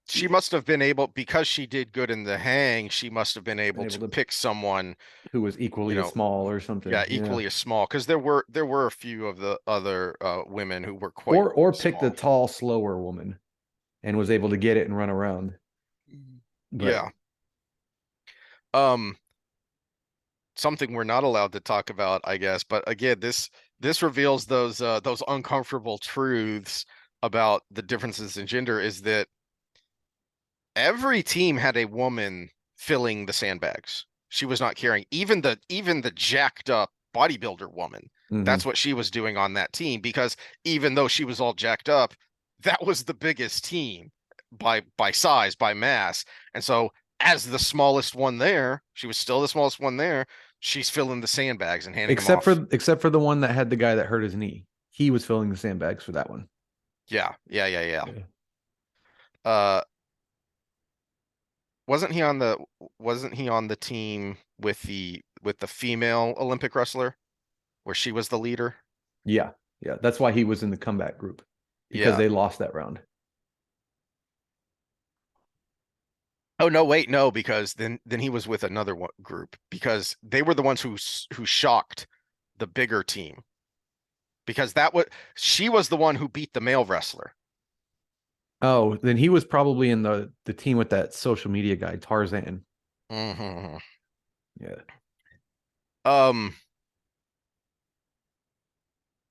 she must have been able, because she did good in the hang, she must have been been able able to to pick someone, who was you equally as know, small or something. yeah, Yeah, equally as small, because there were a few of the other women who were quite or picked the small. tall, slower woman and was able to get it and run around. But Yeah. Um, Something we're not allowed to talk about, I guess, but again, this reveals those uncomfortable truths about the differences in gender, is that every team had a woman filling the sandbags. She was not carrying, even the jacked up bodybuilder woman. mhm. That's what she was doing on that team, because even though she was all jacked up, that was the biggest team by size, by mass. And so as the smallest one there, she was still the smallest one there. She's filling the sandbags and handing them off. Except for the one that had the guy that hurt his knee. He was filling the sandbags for that one. Yeah, yeah, yeah, yeah. Yeah. Uh, wasn't he on the wasn't he on the team with the female Olympic wrestler where she was the leader? Yeah. Yeah. That's why he was in the comeback group because Yeah. they lost that round. Oh no, wait, no, because then he was with another one, group, because they were the ones who shocked the bigger team, because that was she was the one who beat the male wrestler. Oh, then he was probably in the team with that social media guy, Tarzan. Hmm. Yeah. Um,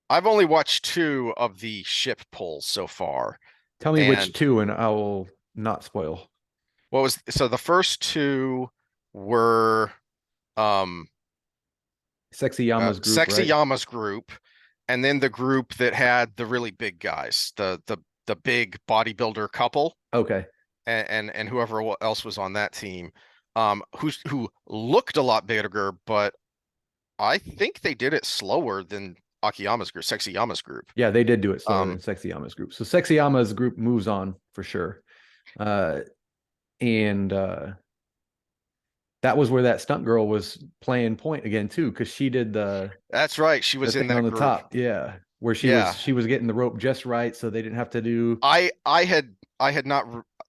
I've only watched two of the ship pulls so far, Tell me which and two, and I will not spoil. what was so the first two were um Sexy Yama's group, Sexy right? Yama's group, and then the group that had the really big guys, the big bodybuilder couple, Okay. and whoever else was on that team, who looked a lot bigger, but I think they did it slower than Akiyama's group, Sexy Yama's group. Yeah, they did do it slower Um, than Sexy Yama's group. So Sexy Yama's group moves on for sure. Uh, and that was where that stunt girl was playing point again too, because she did that's right, she the was in thing on that the group. top. Yeah, where Yeah, she was getting the rope just right, so they didn't have to do. I had not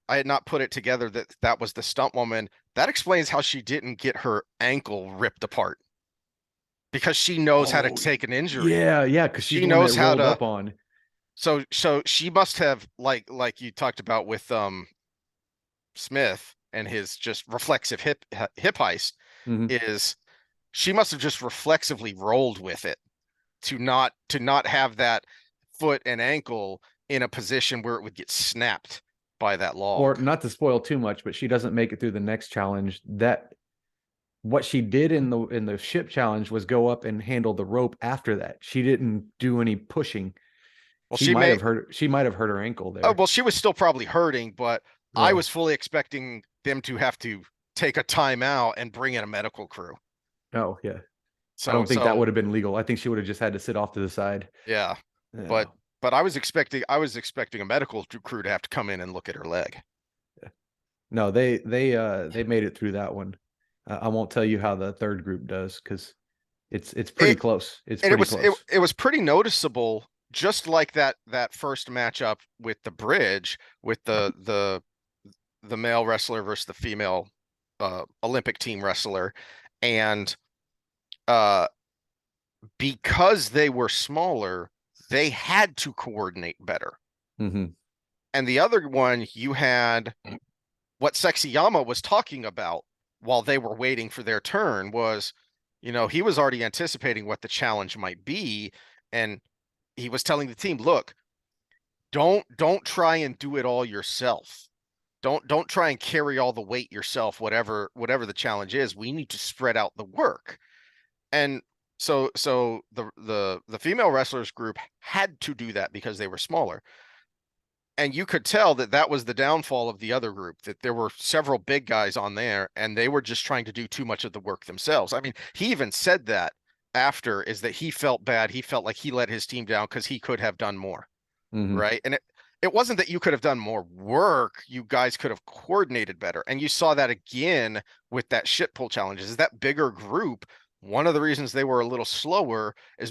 I had not put it together that that was the stunt woman. That explains how she didn't get her ankle ripped apart, because she knows how to Oh, take an injury. yeah, yeah, because she's She the one that knows how rolled to. up on. So she must have, like you talked about with Smith and his just reflexive hip heist, Mhm. is she must have just reflexively rolled with it to not have that foot and ankle in a position where it would get snapped by that Or log. not to spoil too much, but she doesn't make it through the next challenge. That what she did in the ship challenge was go up and handle the rope after that. She didn't do any pushing Well, she may. She might have hurt her ankle Oh, there. well, she was still probably hurting, but I Yeah. was fully expecting them to have to take a timeout and bring in a medical crew. Oh, yeah. I So, don't think that so would have been legal. I think she would have just had to sit off to the side. yeah, Yeah. but I was expecting a medical crew to have to come in and look at her leg. No, they made it through that one. I won't tell you how the third group does because it's pretty It close. It's and it pretty was it, close. it was pretty noticeable, just like that first matchup with the bridge with the male wrestler versus the female Olympic team wrestler, and uh because they were smaller, they had to coordinate better. Hmm. And the other one, you had what Sexyama was talking about while they were waiting for their turn was, he was already anticipating what the challenge might be. And he was telling the team, look, don't try and do it all yourself. Don't try and carry all the weight yourself, whatever the challenge is. We need to spread out the work. And so the female wrestlers group had to do that because they were smaller. And you could tell that that was the downfall of the other group, that there were several big guys on there and they were just trying to do too much of the work themselves. I mean, he even said that after, is that he felt bad. He felt like he let his team down because he could have done more. Hmm. Right. And it wasn't that you could have done more work. You guys could have coordinated better. And you saw that again with that shit pull challenges. Is that bigger group? One of the reasons they were a little slower is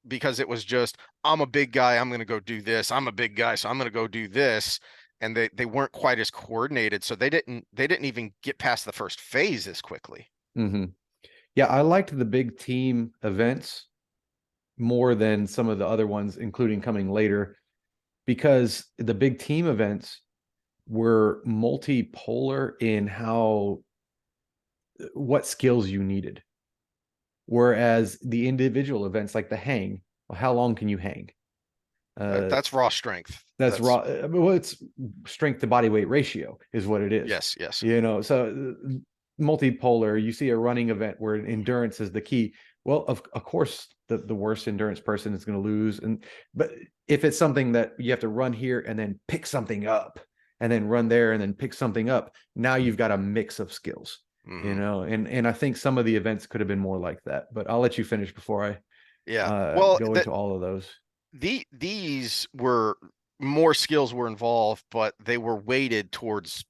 because it was just, I'm a big guy, I'm gonna go do this. I'm a big guy, so I'm gonna go do this. And they weren't quite as coordinated. So they didn't even get past the first phase as quickly. Hmm. Yeah, I liked the big team events more than some of the other ones, including coming later, because the big team events were multipolar in how what skills you needed. Whereas the individual events like the hang, well, how long can you hang? Uh, That's raw strength. that's That's raw. Well, it's strength to body weight ratio is what it is. yes, yes. So multipolar, you see a running event where endurance is the key. Well, of course, the worst endurance person is going to lose. But if it's something that you have to run here and then pick something up and then run there and then pick something up, now you've got a mix of skills, Hmm. and I think some of the events could have been more like that, but I'll let you finish before I Yeah. Well, go into all of those. these were more skills were involved, but they were weighted towards,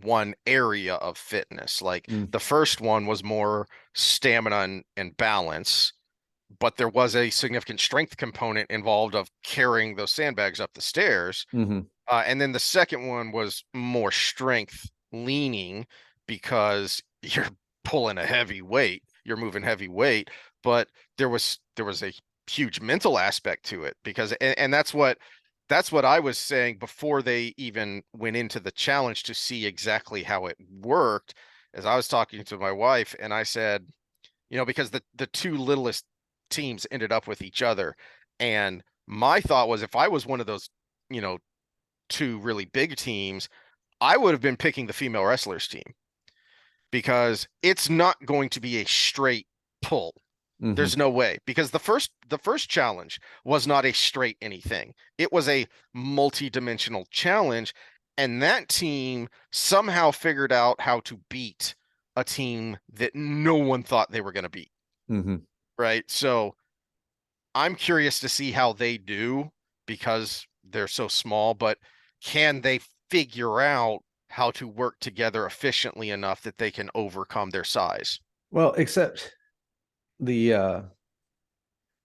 one area of fitness. Like Mm, the first one was more stamina and balance, but there was a significant strength component involved of carrying those sandbags up the stairs. mhm, And then the second one was more strength leaning because you're pulling a heavy weight, you're moving heavy weight, but there was a huge mental aspect to it because and that's what I was saying before they even went into the challenge to see exactly how it worked. As I was talking to my wife and I said, because the two littlest teams ended up with each other, and my thought was if I was one of those, you know, two really big teams, I would have been picking the female wrestlers team because it's not going to be a straight pull. There's mhm, no way because the first challenge was not a straight anything. It was a multi-dimensional challenge, and that team somehow figured out how to beat a team that no one thought they were going to beat, mhm. right? So I'm curious to see how they do because they're so small, but can they figure out how to work together efficiently enough that they can overcome their size? Well, except the uh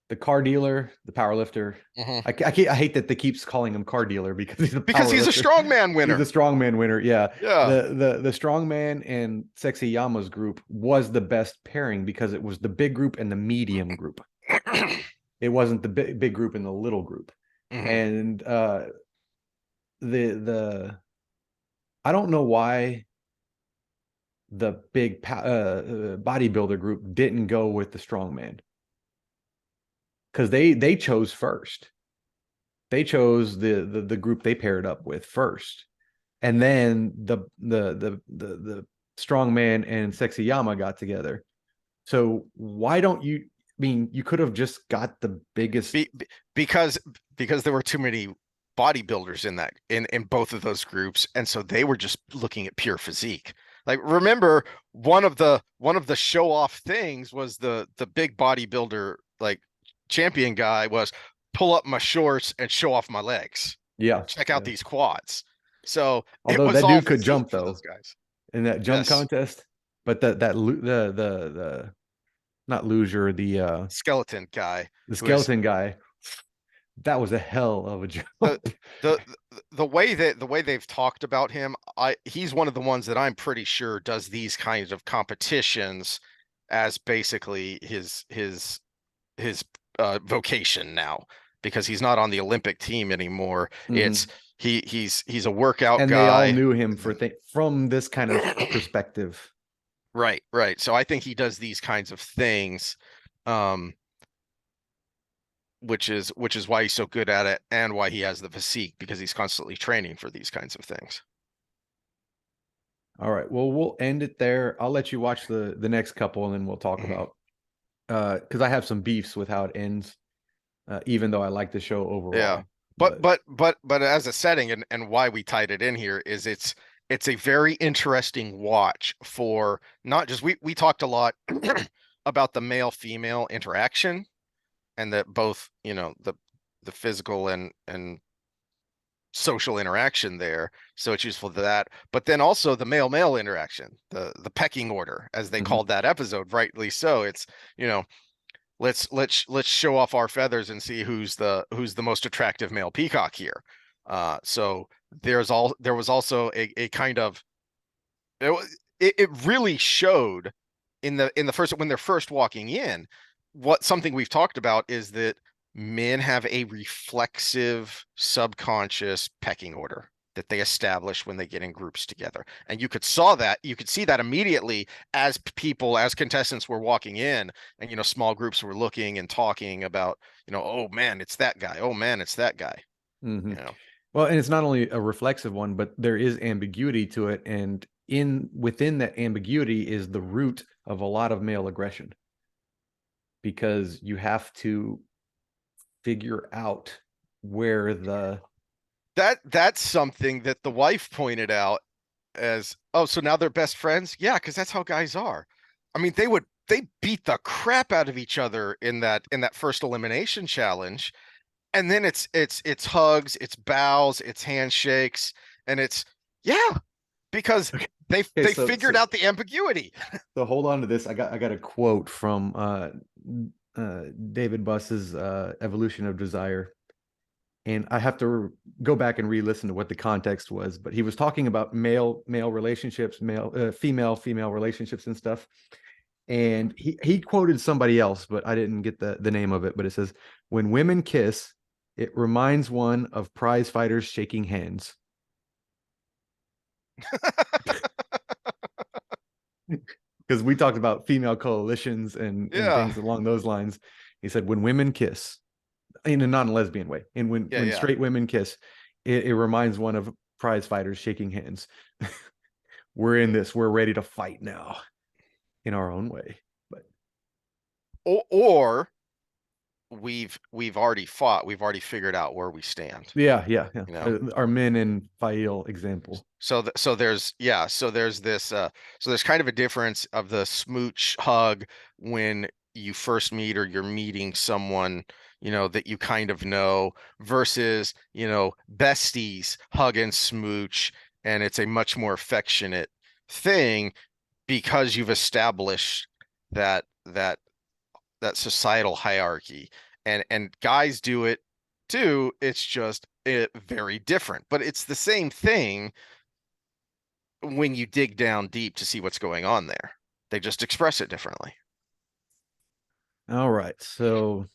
the car dealer, the power lifter. Mhm. I hate that they keeps calling him car dealer because he's a Because power he's a lifter. strongman He's a winner. strongman winner. Yeah. Yeah. The strongman and Sexy Yama's group was the best pairing because it was the big group and the medium group. It wasn't the big group and the little group. Mhm. And the I don't know why the big bodybuilder group didn't go with the strongman because they chose first. They chose the group they paired up with first, and then the strongman and Sexy Yama got together. So why don't you? mean, you could have just got the biggest. Be, be- because there were too many bodybuilders in that in both of those groups, and so they were just looking at pure physique. Like, remember, one of the show off things was the big bodybuilder, like, champion guy, was pull up my shorts and show off my legs. Yeah, Check out yeah. these quads. So it Although was that all dude could physique jump for those though guys. in that jump Yes. contest, but the not loser, Skeleton guy the who is skeleton guy, that was a hell of a jump. the the the way they've talked about him. He's one of the ones that I'm pretty sure does these kinds of competitions as basically his vocation now, because he's not on the Olympic team anymore. It's Mhm. he's a workout And they all guy. knew him for And from this kind of perspective. right, right. So I think he does these kinds of things, um, which is why he's so good at it, and why he has the physique, because he's constantly training for these kinds of things. All right. Well, we'll end it there. I'll let you watch the next couple and then we'll talk Mhm. about because I have some beefs with how it ends, even though I like the show Yeah. overall. But But as a setting, and why we tied it in here, is it's a very interesting watch for not just, we talked a lot about the male female interaction, and that both, the physical and social interaction there. So it's useful to that. But then also the male male interaction, the pecking order, as they mhm, called that episode, rightly so. It's, you know, let's show off our feathers and see who's the most attractive male peacock here. So there was also a kind of, it really showed in the first, when they're first walking in, what something we've talked about is that men have a reflexive subconscious pecking order that they establish when they get in groups together. And you could see that immediately as people, as contestants were walking in, and small groups were looking and talking about, oh man, it's that guy. Oh man, it's that guy. You mhm. know. Well, and it's not only a reflexive one, but there is ambiguity to it, and in within that ambiguity is the root of a lot of male aggression because you have to figure out where the That's something that the wife pointed out as, oh, so now they're best friends? Yeah, because that's how guys are. I mean, they beat the crap out of each other in that first elimination challenge. And then it's hugs, it's bows, it's handshakes, and it's, yeah, because they okay, they so figured so out the ambiguity. so hold on to this. I got a quote from David Buss's Evolution of Desire, and I have to go back and re-listen to what the context was. But he was talking about male relationships, female relationships and stuff. And he quoted somebody else, but I didn't get the name of it. But it says, "When women kiss, it reminds one of prize fighters shaking hands." Because we talked about female coalitions and Yeah. things along those lines. He said, when women kiss, in a non-lesbian way, and Yeah, when yeah. straight women kiss, it reminds one of prize fighters shaking hands. We're in this. We're ready to fight now in our own way. But Or we've already fought. We've already figured out where we stand, yeah, yeah, yeah. you know. Our men in Fail example. So there's, yeah, so there's this, so there's kind of a difference of the smooch hug when you first meet, or you're meeting someone, that you kind of know, versus, besties hug and smooch, and it's a much more affectionate thing, because you've established that that societal hierarchy. And guys do it too. It's just very different, but it's the same thing when you dig down deep to see what's going on there. They just express it differently. All right. So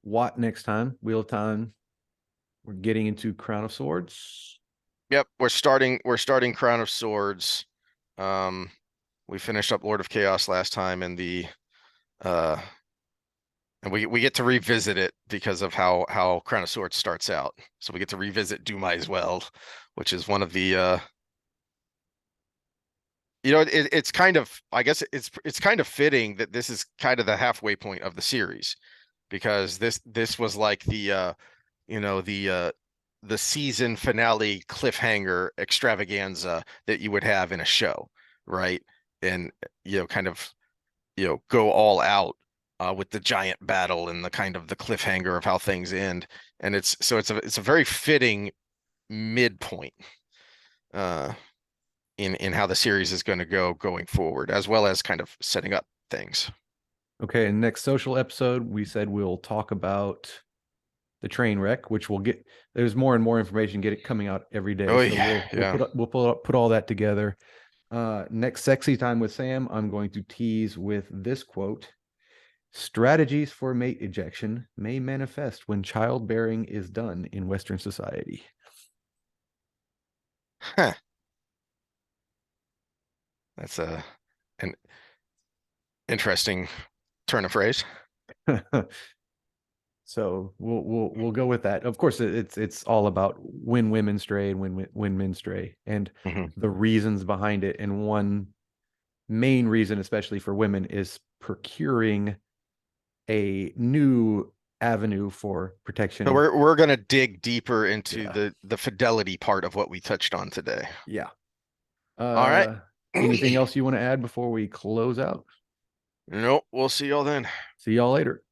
what next time? Wheel time. We're getting into Crown of Swords. Yep, we're starting Crown of Swords. Um, we finished up Lord of Chaos last time, uh and we get to revisit it because of how Crown of Swords starts out. So we get to revisit Do Might As Well, which is one of the it's kind of, I guess it's kind of fitting that this is kind of the halfway point of the series, because this was like you know, the season finale cliffhanger extravaganza that you would have in a show, right? And kind of go all out with the giant battle and the kind of the cliffhanger of how things end. And it's a very fitting midpoint uh, in how the series is going to go going forward, as well as kind of setting up things. Okay, and next social episode, we said we'll talk about the train wreck, which we'll get. There's more and more information get it coming out every day, Oh so yeah, we'll yeah. put all that together. Next sexy time with Sam, I'm going to tease with this quote: strategies for mate ejection may manifest when childbearing is done in Western society. Huh. That's an interesting turn of phrase. So we'll go with that. Of course, it's all about when women stray and when men stray, and Hmm. the reasons behind it. And one main reason, especially for women, is procuring a new avenue for So protection. we're gonna dig deeper into Yeah, the fidelity part of what we touched on today. yeah. All right. Uh, Anything else you want to add before we close out? Nope, we'll see y'all then. See y'all later.